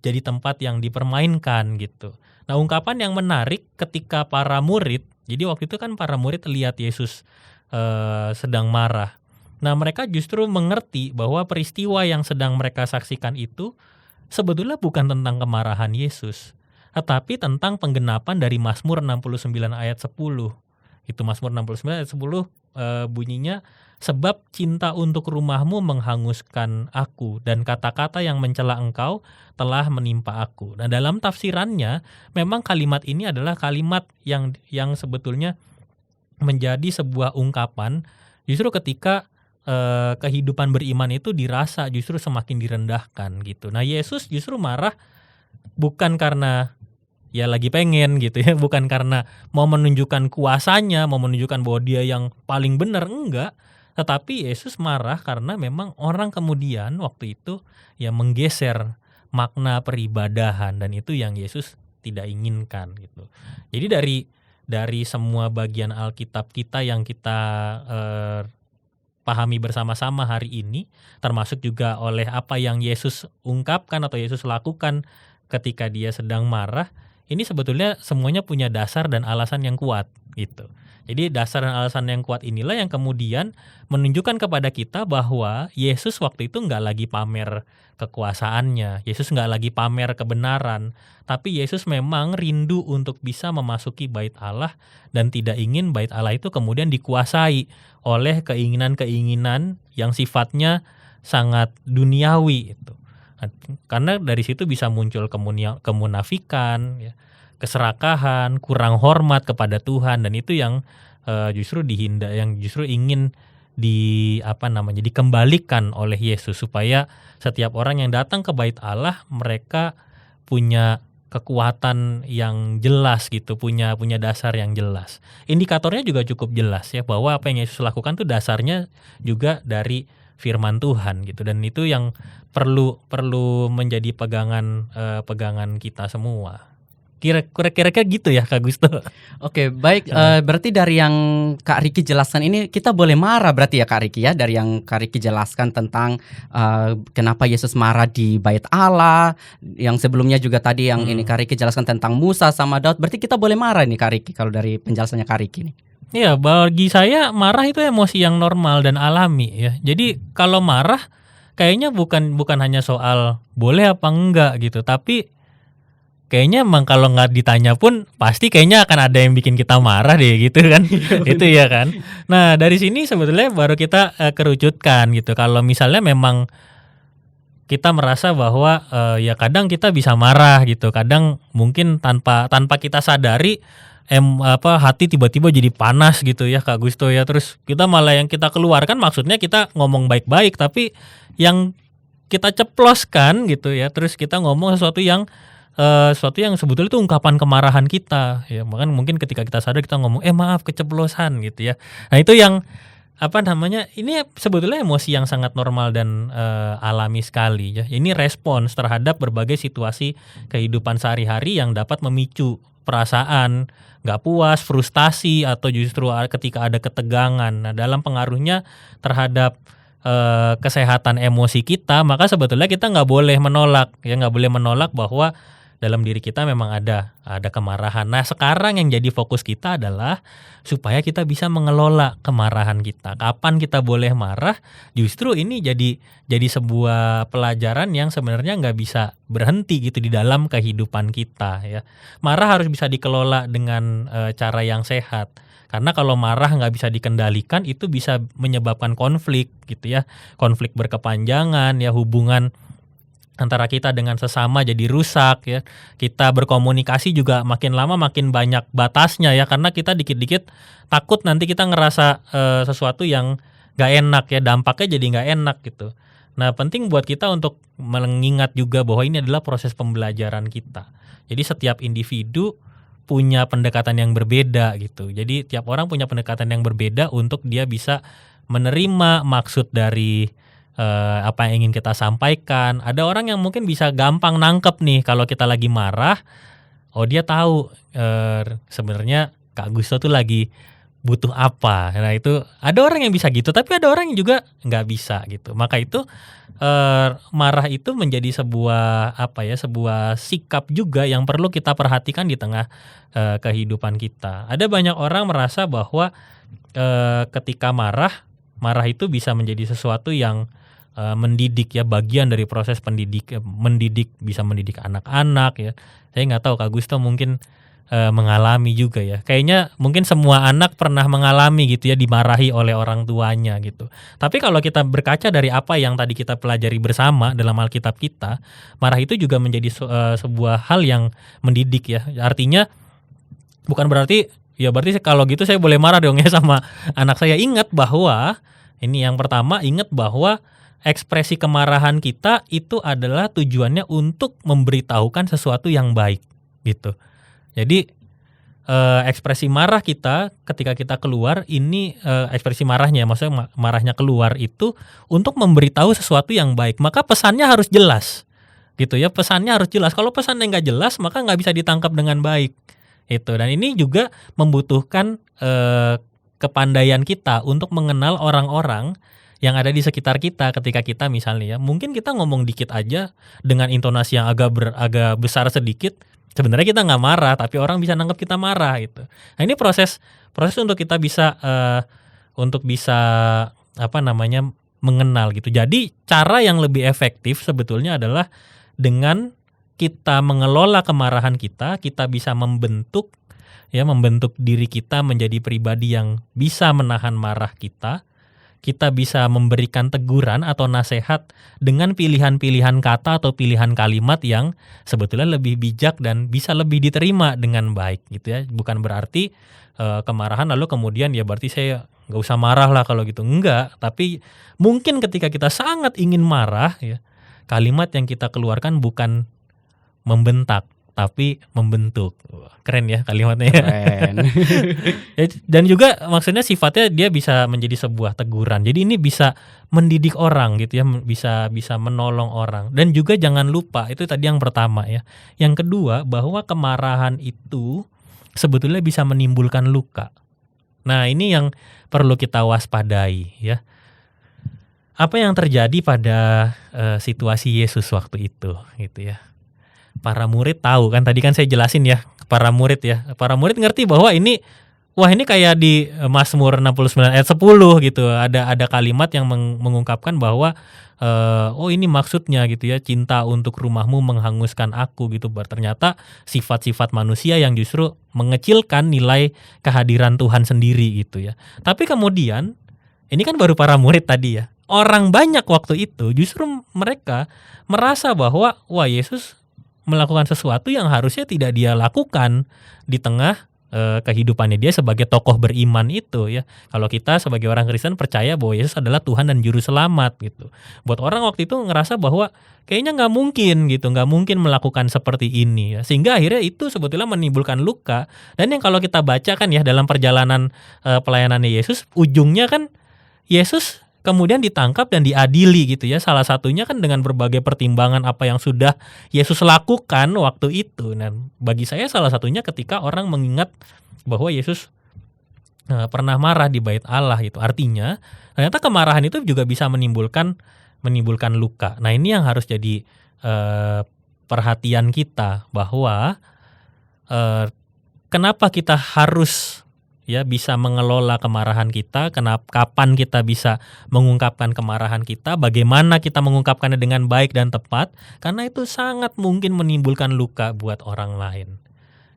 jadi tempat yang dipermainkan gitu. Nah, ungkapan yang menarik ketika para murid, jadi waktu itu kan para murid lihat Yesus sedang marah. Nah, mereka justru mengerti bahwa peristiwa yang sedang mereka saksikan itu sebetulnya bukan tentang kemarahan Yesus, tetapi tentang penggenapan dari Mazmur 69 ayat 10. Itu Mazmur 69 ayat 10 bunyinya, sebab cinta untuk rumahmu menghanguskan aku dan kata-kata yang mencela engkau telah menimpa aku. Nah, dalam tafsirannya memang kalimat ini adalah kalimat yang sebetulnya menjadi sebuah ungkapan justru ketika kehidupan beriman itu dirasa justru semakin direndahkan gitu. Nah, Yesus justru marah bukan karena ya lagi pengen gitu ya, bukan karena mau menunjukkan kuasanya, mau menunjukkan bahwa dia yang paling benar, enggak. Tetapi Yesus marah karena memang orang kemudian waktu itu ya menggeser makna peribadahan, dan itu yang Yesus tidak inginkan gitu. Jadi dari semua bagian Alkitab kita yang kita pahami bersama-sama hari ini, termasuk juga oleh apa yang Yesus ungkapkan atau Yesus lakukan ketika dia sedang marah, ini sebetulnya semuanya punya dasar dan alasan yang kuat gitu. Jadi dasar dan alasan yang kuat inilah yang kemudian menunjukkan kepada kita bahwa Yesus waktu itu nggak lagi pamer kekuasaannya, Yesus nggak lagi pamer kebenaran, tapi Yesus memang rindu untuk bisa memasuki bait Allah dan tidak ingin bait Allah itu kemudian dikuasai oleh keinginan-keinginan yang sifatnya sangat duniawi itu. Karena dari situ bisa muncul kemunafikan, ya, keserakahan, kurang hormat kepada Tuhan, dan itu yang justru ingin dikembalikan oleh Yesus, supaya setiap orang yang datang ke bait Allah mereka punya kekuatan yang jelas gitu, punya dasar yang jelas. Indikatornya juga cukup jelas ya, bahwa apa yang Yesus lakukan tuh dasarnya juga dari firman Tuhan gitu, dan itu yang perlu menjadi pegangan kita semua. Kira-kira gitu ya Kak Gusto. Oke, baik. Berarti dari yang Kak Riki jelaskan ini kita boleh marah berarti ya Kak Riki ya, dari yang Kak Riki jelaskan tentang kenapa Yesus marah di Bait Allah, yang sebelumnya juga tadi yang ini Kak Riki jelaskan tentang Musa sama Daud. Berarti kita boleh marah nih Kak Riki kalau dari penjelasannya Kak Riki nih. Iya, bagi saya marah itu emosi yang normal dan alami ya. Jadi kalau marah kayaknya bukan hanya soal boleh apa enggak gitu, tapi kayaknya emang kalau nggak ditanya pun pasti kayaknya akan ada yang bikin kita marah deh gitu kan. Itu ya kan. Nah dari sini sebetulnya baru kita kerucutkan gitu. Kalau misalnya memang kita merasa bahwa ya kadang kita bisa marah gitu. Kadang mungkin tanpa kita sadari hati tiba-tiba jadi panas gitu ya Kak Gusto ya. Terus kita malah yang kita keluarkan maksudnya kita ngomong baik-baik, tapi yang kita ceploskan gitu ya. Terus kita ngomong sesuatu yang sebetulnya itu ungkapan kemarahan kita ya. Bahkan mungkin ketika kita sadar kita ngomong maaf keceplosan gitu ya. Nah itu yang ini sebetulnya emosi yang sangat normal dan alami sekali ya. Ini respons terhadap berbagai situasi kehidupan sehari-hari yang dapat memicu perasaan nggak puas, frustasi, atau justru ketika ada ketegangan. Nah dalam pengaruhnya terhadap kesehatan emosi kita, maka sebetulnya kita nggak boleh menolak bahwa dalam diri kita memang ada kemarahan. Nah sekarang yang jadi fokus kita adalah supaya kita bisa mengelola kemarahan kita. Kapan kita boleh marah? Justru ini jadi sebuah pelajaran yang sebenarnya nggak bisa berhenti gitu di dalam kehidupan kita ya. Marah harus bisa dikelola dengan cara yang sehat. Karena kalau marah nggak bisa dikendalikan itu bisa menyebabkan konflik gitu ya. Konflik berkepanjangan ya, hubungan antara kita dengan sesama jadi rusak ya. Kita berkomunikasi juga makin lama makin banyak batasnya ya, karena kita dikit-dikit takut nanti kita ngerasa sesuatu yang gak enak ya, dampaknya jadi gak enak gitu. Nah penting buat kita untuk mengingat juga bahwa ini adalah proses pembelajaran kita. Jadi setiap individu punya pendekatan yang berbeda gitu. Jadi tiap orang punya pendekatan yang berbeda untuk dia bisa menerima maksud dari apa yang ingin kita sampaikan. Ada orang yang mungkin bisa gampang nangkep nih kalau kita lagi marah. Oh dia tahu sebenarnya Kak Gusto tuh lagi butuh apa. Nah itu ada orang yang bisa gitu, tapi ada orang yang juga nggak bisa gitu. Maka itu marah itu menjadi sebuah sebuah sikap juga yang perlu kita perhatikan di tengah kehidupan kita. Ada banyak orang merasa bahwa ketika marah itu bisa menjadi sesuatu yang mendidik ya, bagian dari proses mendidik, bisa mendidik anak-anak ya. Saya nggak tahu Kak Gusto mungkin mengalami juga ya. Kayaknya mungkin semua anak pernah mengalami gitu ya, dimarahi oleh orang tuanya gitu. Tapi kalau kita berkaca dari apa yang tadi kita pelajari bersama dalam Alkitab kita, marah itu juga menjadi sebuah hal yang mendidik ya. Artinya bukan berarti kalau gitu saya boleh marah dong ya sama anak saya. Ingat bahwa ini yang pertama, ingat bahwa ekspresi kemarahan kita itu adalah tujuannya untuk memberitahukan sesuatu yang baik gitu. Jadi ekspresi marah kita ketika kita keluar ini ekspresi marahnya, maksudnya marahnya keluar itu untuk memberitahu sesuatu yang baik. Maka pesannya harus jelas gitu ya, pesannya harus jelas. Kalau pesannya nggak jelas maka nggak bisa ditangkap dengan baik itu. Dan ini juga membutuhkan kepandaian kita untuk mengenal orang-orang yang ada di sekitar kita. Ketika kita misalnya ya, mungkin kita ngomong dikit aja dengan intonasi yang agak besar sedikit, sebenarnya kita nggak marah, tapi orang bisa nangkep kita marah gitu. Nah ini proses untuk kita bisa mengenal gitu. Jadi cara yang lebih efektif sebetulnya adalah dengan kita mengelola kemarahan kita bisa membentuk diri kita menjadi pribadi yang bisa menahan marah kita. Kita bisa memberikan teguran atau nasihat dengan pilihan-pilihan kata atau pilihan kalimat yang sebetulnya lebih bijak dan bisa lebih diterima dengan baik gitu ya. Bukan berarti kemarahan lalu kemudian ya berarti saya nggak usah marah lah kalau gitu. Enggak, tapi mungkin ketika kita sangat ingin marah ya, kalimat yang kita keluarkan bukan membentak, tapi membentuk. Keren ya kalimatnya. Keren. Dan juga maksudnya sifatnya dia bisa menjadi sebuah teguran. Jadi ini bisa mendidik orang gitu ya, bisa menolong orang. Dan juga jangan lupa, itu tadi yang pertama ya. Yang kedua, bahwa kemarahan itu sebetulnya bisa menimbulkan luka. Nah, ini yang perlu kita waspadai ya. Apa yang terjadi pada situasi Yesus waktu itu gitu ya. Para murid tahu kan, tadi kan saya jelasin ya, para murid ngerti bahwa ini kayak di Mazmur 69 ayat 10 gitu. Ada kalimat yang mengungkapkan bahwa ini maksudnya gitu ya, cinta untuk rumahmu menghanguskan aku gitu. Ternyata sifat-sifat manusia yang justru mengecilkan nilai kehadiran Tuhan sendiri gitu ya. Tapi kemudian ini kan baru para murid tadi ya. Orang banyak waktu itu justru mereka merasa bahwa Yesus melakukan sesuatu yang harusnya tidak dia lakukan di tengah kehidupannya dia sebagai tokoh beriman itu ya. Kalau kita sebagai orang Kristen percaya bahwa Yesus adalah Tuhan dan Juru Selamat gitu. Buat orang waktu itu ngerasa bahwa kayaknya nggak mungkin melakukan seperti ini ya. Sehingga akhirnya itu sebetulnya menimbulkan luka. Dan yang kalau kita baca kan ya dalam perjalanan pelayanannya Yesus, ujungnya kan Yesus kemudian ditangkap dan diadili gitu ya. Salah satunya kan dengan berbagai pertimbangan apa yang sudah Yesus lakukan waktu itu. Nah, bagi saya salah satunya ketika orang mengingat bahwa Yesus pernah marah di bait Allah gitu. Artinya ternyata kemarahan itu juga bisa menimbulkan luka. Nah, ini yang harus jadi perhatian kita bahwa kenapa kita harus ya bisa mengelola kemarahan kita, kapan kita bisa mengungkapkan kemarahan kita, bagaimana kita mengungkapkannya dengan baik dan tepat, karena itu sangat mungkin menimbulkan luka buat orang lain.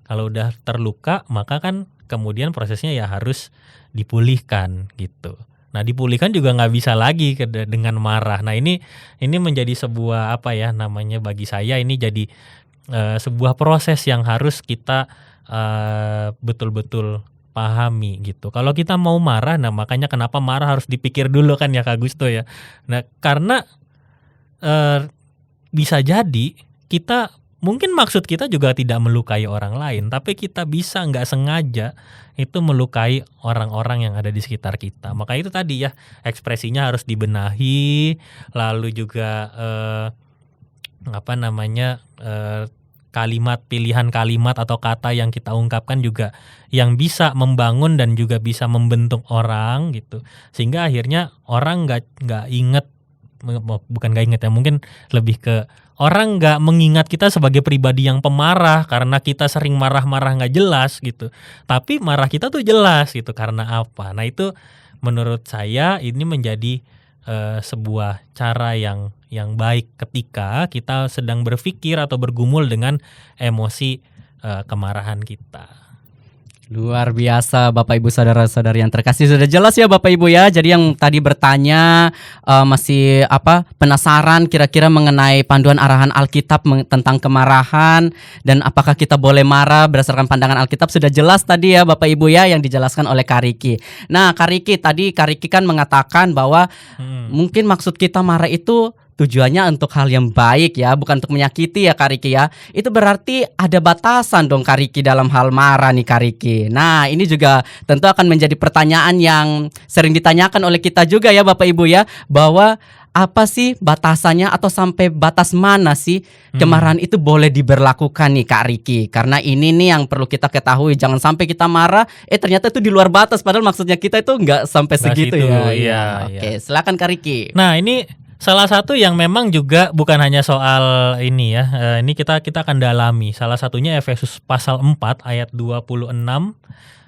Kalau udah terluka, maka kan kemudian prosesnya ya harus dipulihkan gitu. Nah, dipulihkan juga nggak bisa lagi dengan marah. Nah, ini menjadi sebuah bagi saya ini jadi sebuah proses yang harus kita betul-betul pahami gitu. Kalau kita mau marah, nah makanya kenapa marah harus dipikir dulu kan ya Kak Gusto ya. Nah, karena bisa jadi kita mungkin maksud kita juga tidak melukai orang lain, tapi kita bisa nggak sengaja itu melukai orang-orang yang ada di sekitar kita. Maka itu tadi ya, ekspresinya harus dibenahi, lalu juga pilihan kalimat atau kata yang kita ungkapkan juga yang bisa membangun dan juga bisa membentuk orang gitu, sehingga akhirnya orang mungkin lebih ke orang nggak mengingat kita sebagai pribadi yang pemarah karena kita sering marah-marah nggak jelas gitu, tapi marah kita tuh jelas gitu karena apa. Nah, itu menurut saya ini menjadi sebuah cara yang baik ketika kita sedang berpikir atau bergumul dengan emosi kemarahan kita. Luar biasa Bapak Ibu saudara-saudari yang terkasih, sudah jelas ya Bapak Ibu ya. Jadi yang tadi bertanya masih penasaran kira-kira mengenai panduan arahan Alkitab tentang kemarahan dan apakah kita boleh marah berdasarkan pandangan Alkitab, sudah jelas tadi ya Bapak Ibu ya yang dijelaskan oleh Kak Riki. Nah, Kak Riki kan mengatakan bahwa mungkin maksud kita marah itu tujuannya untuk hal yang baik ya, bukan untuk menyakiti ya Kak Riki ya. Itu berarti ada batasan dong Kak Riki dalam hal marah nih Kak Riki. Nah, ini juga tentu akan menjadi pertanyaan yang sering ditanyakan oleh kita juga ya Bapak Ibu ya, bahwa apa sih batasannya atau sampai batas mana sih kemarahan itu boleh diberlakukan nih Kak Riki. Karena ini nih yang perlu kita ketahui, jangan sampai kita marah ternyata itu di luar batas padahal maksudnya kita itu nggak sampai segitu ya. Iya. Oke, silakan Kak Riki. Nah, ini salah satu yang memang juga bukan hanya soal ini ya, ini kita akan dalami. Salah satunya Efesus pasal 4 ayat 26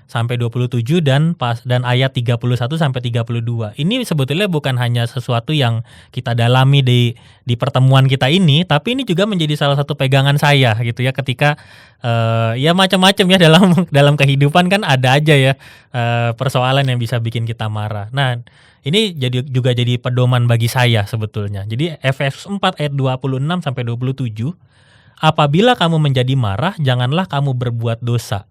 sampai 27 dan ayat 31 sampai 32. Ini sebetulnya bukan hanya sesuatu yang kita dalami di pertemuan kita ini, tapi ini juga menjadi salah satu pegangan saya gitu ya, ketika ya macam-macam ya dalam kehidupan kan ada aja ya persoalan yang bisa bikin kita marah. Nah, ini juga jadi pedoman bagi saya sebetulnya. Jadi Efesus 4 ayat 26 sampai 27. Apabila kamu menjadi marah, janganlah kamu berbuat dosa.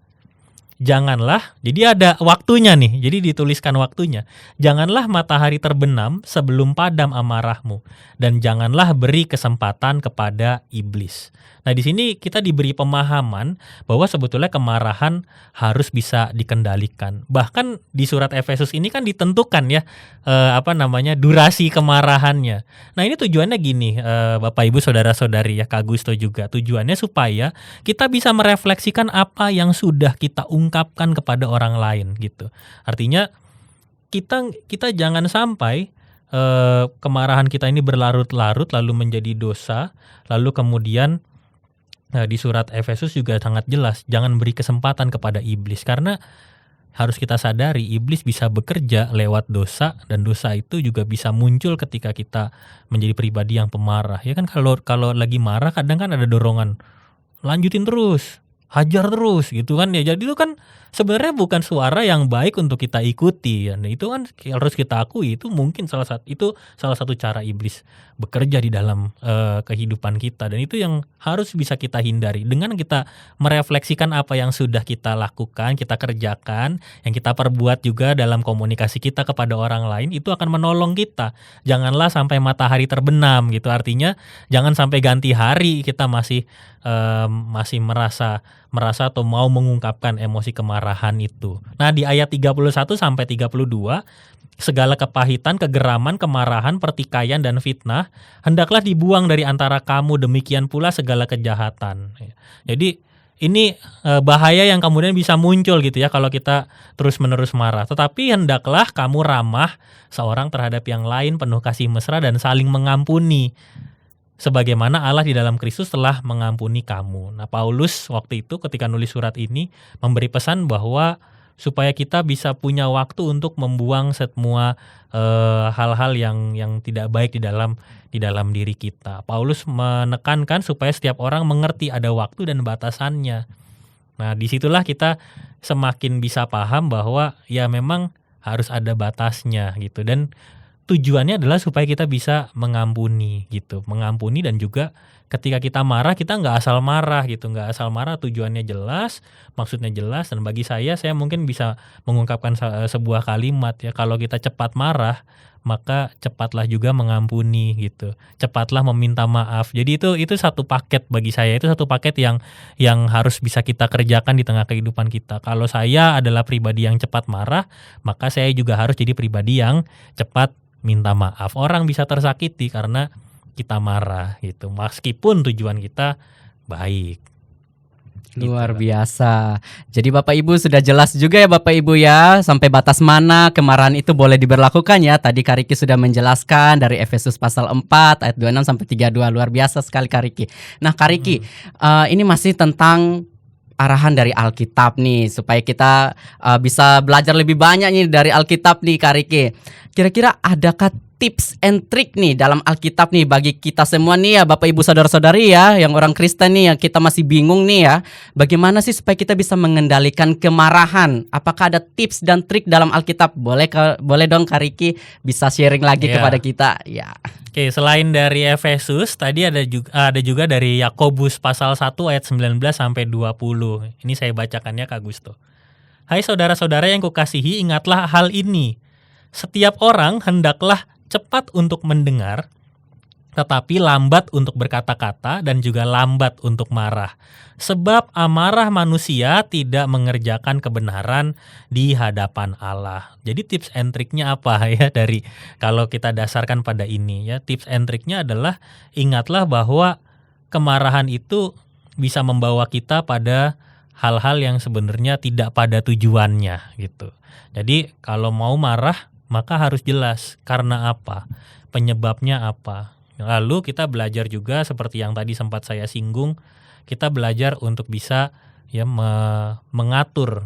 Janganlah, jadi ada waktunya nih, jadi dituliskan waktunya. Janganlah matahari terbenam sebelum padam amarahmu, dan janganlah beri kesempatan kepada iblis. Nah, di sini kita diberi pemahaman bahwa sebetulnya kemarahan harus bisa dikendalikan. Bahkan di surat Efesus ini kan ditentukan ya durasi kemarahannya. Nah, ini tujuannya gini, Bapak Ibu saudara-saudari ya, Kak Gusto juga. Tujuannya supaya kita bisa merefleksikan apa yang sudah kita ungkapkan kepada orang lain gitu. Artinya kita jangan sampai kemarahan kita ini berlarut-larut lalu menjadi dosa, lalu kemudian di surat Efesus juga sangat jelas, jangan beri kesempatan kepada iblis, karena harus kita sadari iblis bisa bekerja lewat dosa, dan dosa itu juga bisa muncul ketika kita menjadi pribadi yang pemarah. Ya kan, kalau lagi marah kadang kan ada dorongan lanjutin terus, hajar terus gitu kan ya. Jadi itu kan sebenarnya bukan suara yang baik untuk kita ikuti ya. Nah, itu kan harus kita akui, itu mungkin salah satu cara iblis bekerja di dalam kehidupan kita, dan itu yang harus bisa kita hindari dengan kita merefleksikan apa yang sudah kita lakukan, kita kerjakan, yang kita perbuat juga dalam komunikasi kita kepada orang lain. Itu akan menolong kita. Janganlah sampai matahari terbenam gitu, artinya jangan sampai ganti hari kita masih merasa atau mau mengungkapkan emosi kemarahan itu. Nah, di ayat 31 sampai 32, segala kepahitan, kegeraman, kemarahan, pertikaian dan fitnah hendaklah dibuang dari antara kamu, demikian pula segala kejahatan. Jadi ini bahaya yang kemudian bisa muncul gitu ya kalau kita terus-menerus marah. Tetapi hendaklah kamu ramah seorang terhadap yang lain, penuh kasih mesra dan saling mengampuni, sebagaimana Allah di dalam Kristus telah mengampuni kamu. Nah, Paulus waktu itu ketika nulis surat ini memberi pesan bahwa supaya kita bisa punya waktu untuk membuang semua hal-hal yang tidak baik di dalam diri kita. Paulus menekankan supaya setiap orang mengerti ada waktu dan batasannya. Nah, disitulah kita semakin bisa paham bahwa ya memang harus ada batasnya gitu, dan tujuannya adalah supaya kita bisa mengampuni gitu, mengampuni, dan juga ketika kita marah kita nggak asal marah gitu, nggak asal marah, tujuannya jelas, maksudnya jelas. Dan bagi saya mungkin bisa mengungkapkan sebuah kalimat ya, kalau kita cepat marah maka cepatlah juga mengampuni gitu, cepatlah meminta maaf. Jadi itu satu paket bagi saya, itu satu paket yang harus bisa kita kerjakan di tengah kehidupan kita. Kalau saya adalah pribadi yang cepat marah, maka saya juga harus jadi pribadi yang cepat minta maaf. Orang bisa tersakiti karena kita marah gitu, meskipun tujuan kita baik. Luar biasa. Jadi Bapak Ibu sudah jelas juga ya Bapak Ibu ya, sampai batas mana kemarahan itu boleh diberlakukan ya. Tadi Kak Riki sudah menjelaskan dari Efesus pasal 4 ayat 26 sampai 32. Luar biasa sekali Kak Riki. Nah Kak Riki, ini masih tentang arahan dari Alkitab nih, supaya kita bisa belajar lebih banyak nih dari Alkitab nih Kak Riki. Kira-kira adakah tips and trick nih dalam Alkitab nih bagi kita semua nih ya Bapak Ibu saudara-saudari ya, yang orang Kristen nih, yang kita masih bingung nih ya, bagaimana sih supaya kita bisa mengendalikan kemarahan? Apakah ada tips dan trik dalam Alkitab? Boleh dong Kak Riki bisa sharing lagi kepada kita ya. Oke, selain dari Efesus, tadi ada juga dari Yakobus pasal 1 ayat 19 sampai 20. Ini saya bacakannya Kak Gusto. Hai saudara-saudara yang kukasihi, ingatlah hal ini. Setiap orang hendaklah cepat untuk mendengar, tetapi lambat untuk berkata-kata, dan juga lambat untuk marah. Sebab amarah manusia tidak mengerjakan kebenaran di hadapan Allah. Jadi tips and triknya apa ya dari kalau kita dasarkan pada ini ya, tips and triknya adalah ingatlah bahwa kemarahan itu bisa membawa kita pada hal-hal yang sebenarnya tidak pada tujuannya gitu. Jadi kalau mau marah maka harus jelas karena apa, penyebabnya apa. Lalu kita belajar juga seperti yang tadi sempat saya singgung, kita belajar untuk bisa ya mengatur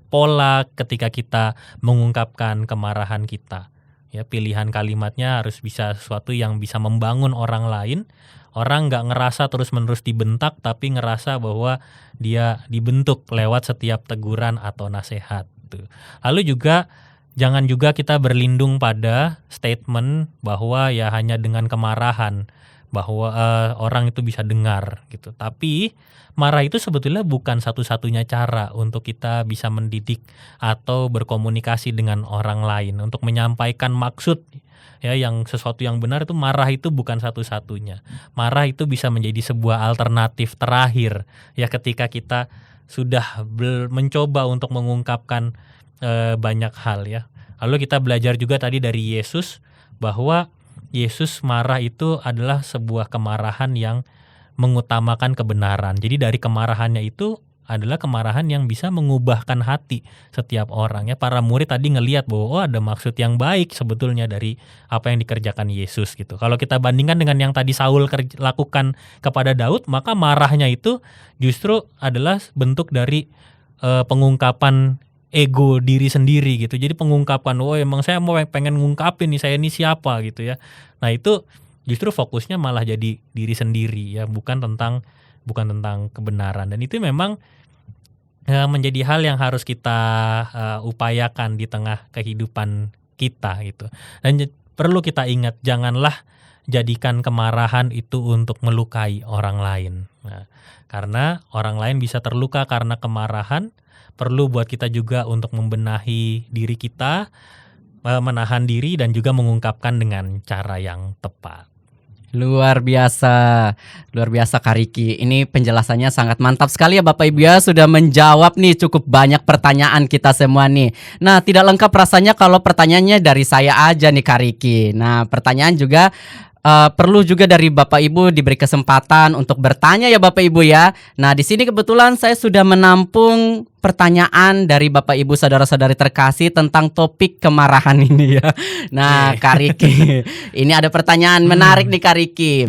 pola ketika kita mengungkapkan kemarahan kita. Ya, pilihan kalimatnya harus bisa sesuatu yang bisa membangun orang lain. Orang nggak ngerasa terus-menerus dibentak, tapi ngerasa bahwa dia dibentuk lewat setiap teguran atau nasihat. Lalu juga jangan juga kita berlindung pada statement bahwa ya hanya dengan kemarahan bahwa orang itu bisa dengar gitu. Tapi marah itu sebetulnya bukan satu-satunya cara untuk kita bisa mendidik atau berkomunikasi dengan orang lain untuk menyampaikan maksud ya, yang sesuatu yang benar. Itu marah itu bukan satu-satunya. Marah itu bisa menjadi sebuah alternatif terakhir ya, ketika kita sudah mencoba untuk mengungkapkan banyak hal ya. Lalu kita belajar juga tadi dari Yesus bahwa Yesus marah itu adalah sebuah kemarahan yang mengutamakan kebenaran. Jadi dari kemarahannya itu adalah kemarahan yang bisa mengubahkan hati setiap orang ya. Para murid tadi ngelihat bahwa ada maksud yang baik sebetulnya dari apa yang dikerjakan Yesus gitu. Kalau kita bandingkan dengan yang tadi Saul lakukan kepada Daud, maka marahnya itu justru adalah bentuk dari pengungkapan ego diri sendiri gitu. Jadi pengungkapan, emang saya mau pengen ngungkapin nih, saya ini siapa gitu ya. Nah itu justru fokusnya malah jadi diri sendiri ya, bukan tentang kebenaran. Dan itu memang menjadi hal yang harus kita upayakan di tengah kehidupan kita gitu. Dan perlu kita ingat, janganlah jadikan kemarahan itu untuk melukai orang lain. Nah, karena orang lain bisa terluka karena kemarahan. Perlu buat kita juga untuk membenahi diri kita, menahan diri dan juga mengungkapkan dengan cara yang tepat. Luar biasa Kak Riki. Ini penjelasannya sangat mantap sekali ya Bapak Ibu ya. Sudah menjawab nih cukup banyak pertanyaan kita semua nih. Nah, tidak lengkap rasanya kalau pertanyaannya dari saya aja nih Kak Riki. Nah, pertanyaan juga perlu juga dari Bapak Ibu diberi kesempatan untuk bertanya ya Bapak Ibu ya. Nah, di sini kebetulan saya sudah menampung pertanyaan dari Bapak Ibu saudara-saudari terkasih tentang topik kemarahan ini ya. Nah, Kak Riki, ini ada pertanyaan menarik nih Kak Riki.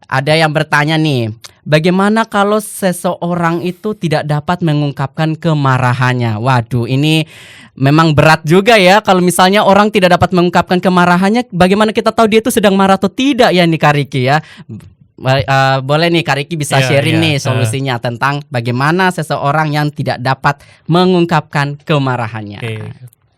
Ada yang bertanya nih, bagaimana kalau seseorang itu tidak dapat mengungkapkan kemarahannya? Waduh, ini memang berat juga ya. Kalau misalnya orang tidak dapat mengungkapkan kemarahannya, bagaimana kita tahu dia itu sedang marah atau tidak ya nih Kak Riki ya? Boleh nih Kak Riki bisa sharing nih solusinya tentang bagaimana seseorang yang tidak dapat mengungkapkan kemarahannya.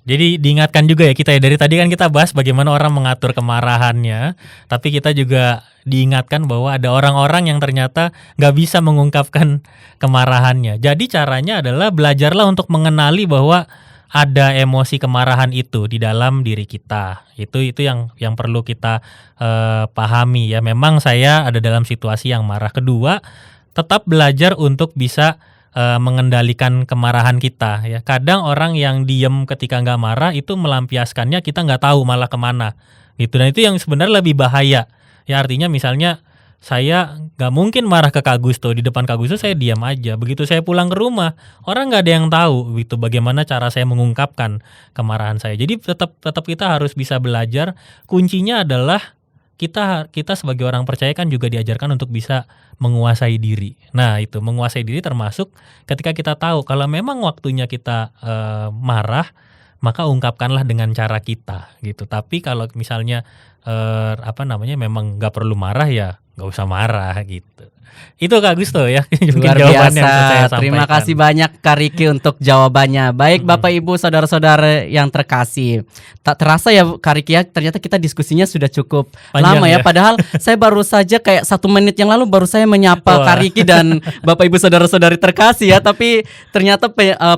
Jadi diingatkan juga ya kita ya, dari tadi kan kita bahas bagaimana orang mengatur kemarahannya, tapi kita juga diingatkan bahwa ada orang-orang yang ternyata nggak bisa mengungkapkan kemarahannya. Jadi caranya adalah belajarlah untuk mengenali bahwa ada emosi kemarahan itu di dalam diri kita. Itu yang perlu kita pahami ya. Memang saya ada dalam situasi yang marah. Kedua, tetap belajar untuk bisa mengendalikan kemarahan kita ya. Kadang orang yang diem ketika nggak marah itu melampiaskannya, kita nggak tahu malah kemana gitu. Dan itu yang sebenarnya lebih bahaya ya. Artinya misalnya saya nggak mungkin marah ke Kak Gusto, di depan Kak Gusto saya diam aja. Begitu saya pulang ke rumah, orang nggak ada yang tahu gitu bagaimana cara saya mengungkapkan kemarahan saya. Jadi tetap kita harus bisa belajar. Kuncinya adalah kita sebagai orang percaya kan juga diajarkan untuk bisa menguasai diri. Nah itu menguasai diri termasuk ketika kita tahu kalau memang waktunya kita marah, maka ungkapkanlah dengan cara kita gitu. Tapi kalau misalnya memang nggak perlu marah ya nggak usah marah gitu. Itu Kak Gusto ya. Luar biasa. Terima kasih banyak Kak Riki untuk jawabannya. Baik Bapak Ibu saudara-saudara yang terkasih, tak terasa ya Kak Riki ya, ternyata kita diskusinya sudah cukup panjang lama ya. Padahal saya baru saja kayak 1 menit yang lalu baru saya menyapa Kak Riki dan Bapak Ibu saudara-saudari terkasih ya. Tapi ternyata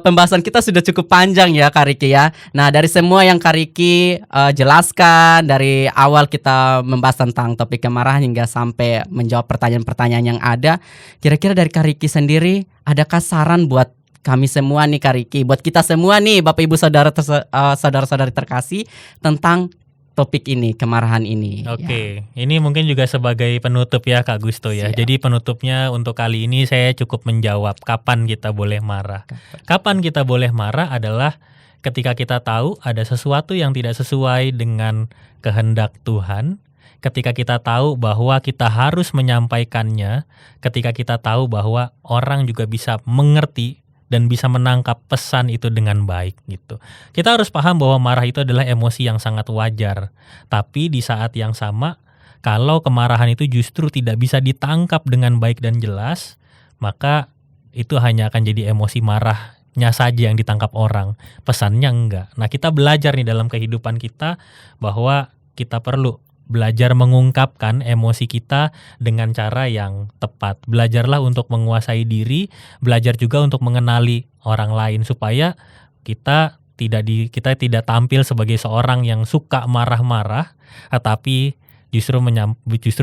pembahasan kita sudah cukup panjang ya Kak Riki ya. Nah dari semua yang Kak Riki jelaskan dari awal kita membahas tentang topik kemarahan hingga sampai menjawab pertanyaan-pertanyaan yang ada, kira-kira dari Kak Riki sendiri adakah saran buat kami semua nih Kak Riki, buat kita semua nih Bapak Ibu saudara-saudari terkasih tentang topik ini, kemarahan ini? Oke, ini mungkin juga sebagai penutup ya Kak Gusto ya. Jadi penutupnya untuk kali ini saya cukup menjawab kapan kita boleh marah. Kapan kita boleh marah adalah ketika kita tahu ada sesuatu yang tidak sesuai dengan kehendak Tuhan. Ketika kita tahu bahwa kita harus menyampaikannya, ketika kita tahu bahwa orang juga bisa mengerti dan bisa menangkap pesan itu dengan baik gitu. Kita harus paham bahwa marah itu adalah emosi yang sangat wajar. Tapi di saat yang sama, kalau kemarahan itu justru tidak bisa ditangkap dengan baik dan jelas, maka itu hanya akan jadi emosi marahnya saja yang ditangkap orang, pesannya enggak. Nah, kita belajar nih dalam kehidupan kita bahwa kita perlu belajar mengungkapkan emosi kita dengan cara yang tepat. Belajarlah untuk menguasai diri, belajar juga untuk mengenali orang lain supaya kita tidak tampil sebagai seorang yang suka marah-marah, tetapi justru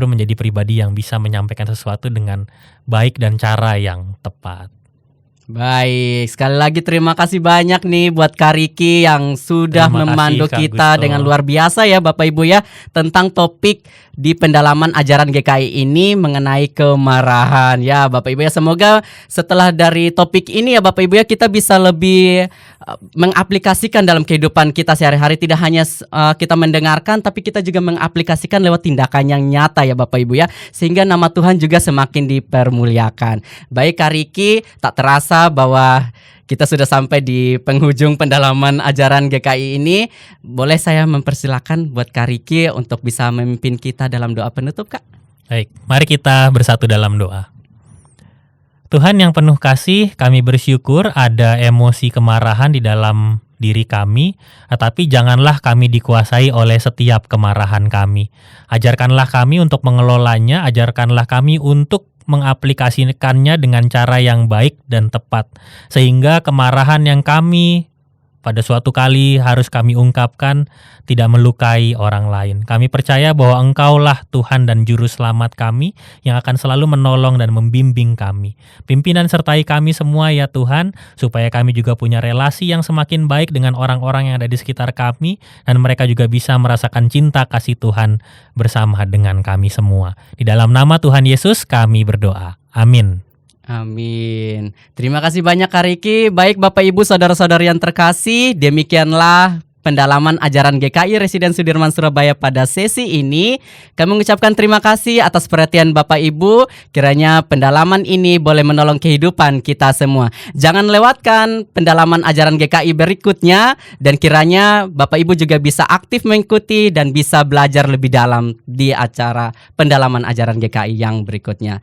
menjadi pribadi yang bisa menyampaikan sesuatu dengan baik dan cara yang tepat. Baik, sekali lagi terima kasih banyak nih buat Kak Riki yang sudah memandu kita dengan luar biasa ya Bapak Ibu ya, tentang topik di pendalaman ajaran GKI ini mengenai kemarahan ya Bapak Ibu ya. Semoga setelah dari topik ini ya Bapak Ibu ya, kita bisa lebih mengaplikasikan dalam kehidupan kita sehari-hari. Tidak hanya kita mendengarkan, tapi kita juga mengaplikasikan lewat tindakan yang nyata ya Bapak Ibu ya, sehingga nama Tuhan juga semakin dipermuliakan. Baik Kak Riki, tak terasa bahwa kita sudah sampai di penghujung pendalaman ajaran GKI ini. Boleh saya mempersilakan buat Kak Riki untuk bisa memimpin kita dalam doa penutup, Kak? Baik, mari kita bersatu dalam doa. Tuhan yang penuh kasih, kami bersyukur ada emosi kemarahan di dalam diri kami, tetapi janganlah kami dikuasai oleh setiap kemarahan kami. Ajarkanlah kami untuk mengelolanya, ajarkanlah kami untuk mengaplikasikannya dengan cara yang baik dan tepat, sehingga kemarahan yang kami pada suatu kali harus kami ungkapkan tidak melukai orang lain. Kami percaya bahwa Engkaulah Tuhan dan Juru Selamat kami yang akan selalu menolong dan membimbing kami. Pimpinan sertai kami semua ya Tuhan, supaya kami juga punya relasi yang semakin baik dengan orang-orang yang ada di sekitar kami, dan mereka juga bisa merasakan cinta kasih Tuhan bersama dengan kami semua. Di dalam nama Tuhan Yesus kami berdoa. Amin. Amin. Terima kasih banyak Kak Riki. Baik Bapak Ibu saudara-saudari yang terkasih, demikianlah pendalaman ajaran GKI Residen Sudirman Surabaya pada sesi ini. Kami mengucapkan terima kasih atas perhatian Bapak Ibu. Kiranya pendalaman ini boleh menolong kehidupan kita semua. Jangan lewatkan pendalaman ajaran GKI berikutnya, dan kiranya Bapak Ibu juga bisa aktif mengikuti dan bisa belajar lebih dalam di acara pendalaman ajaran GKI yang berikutnya.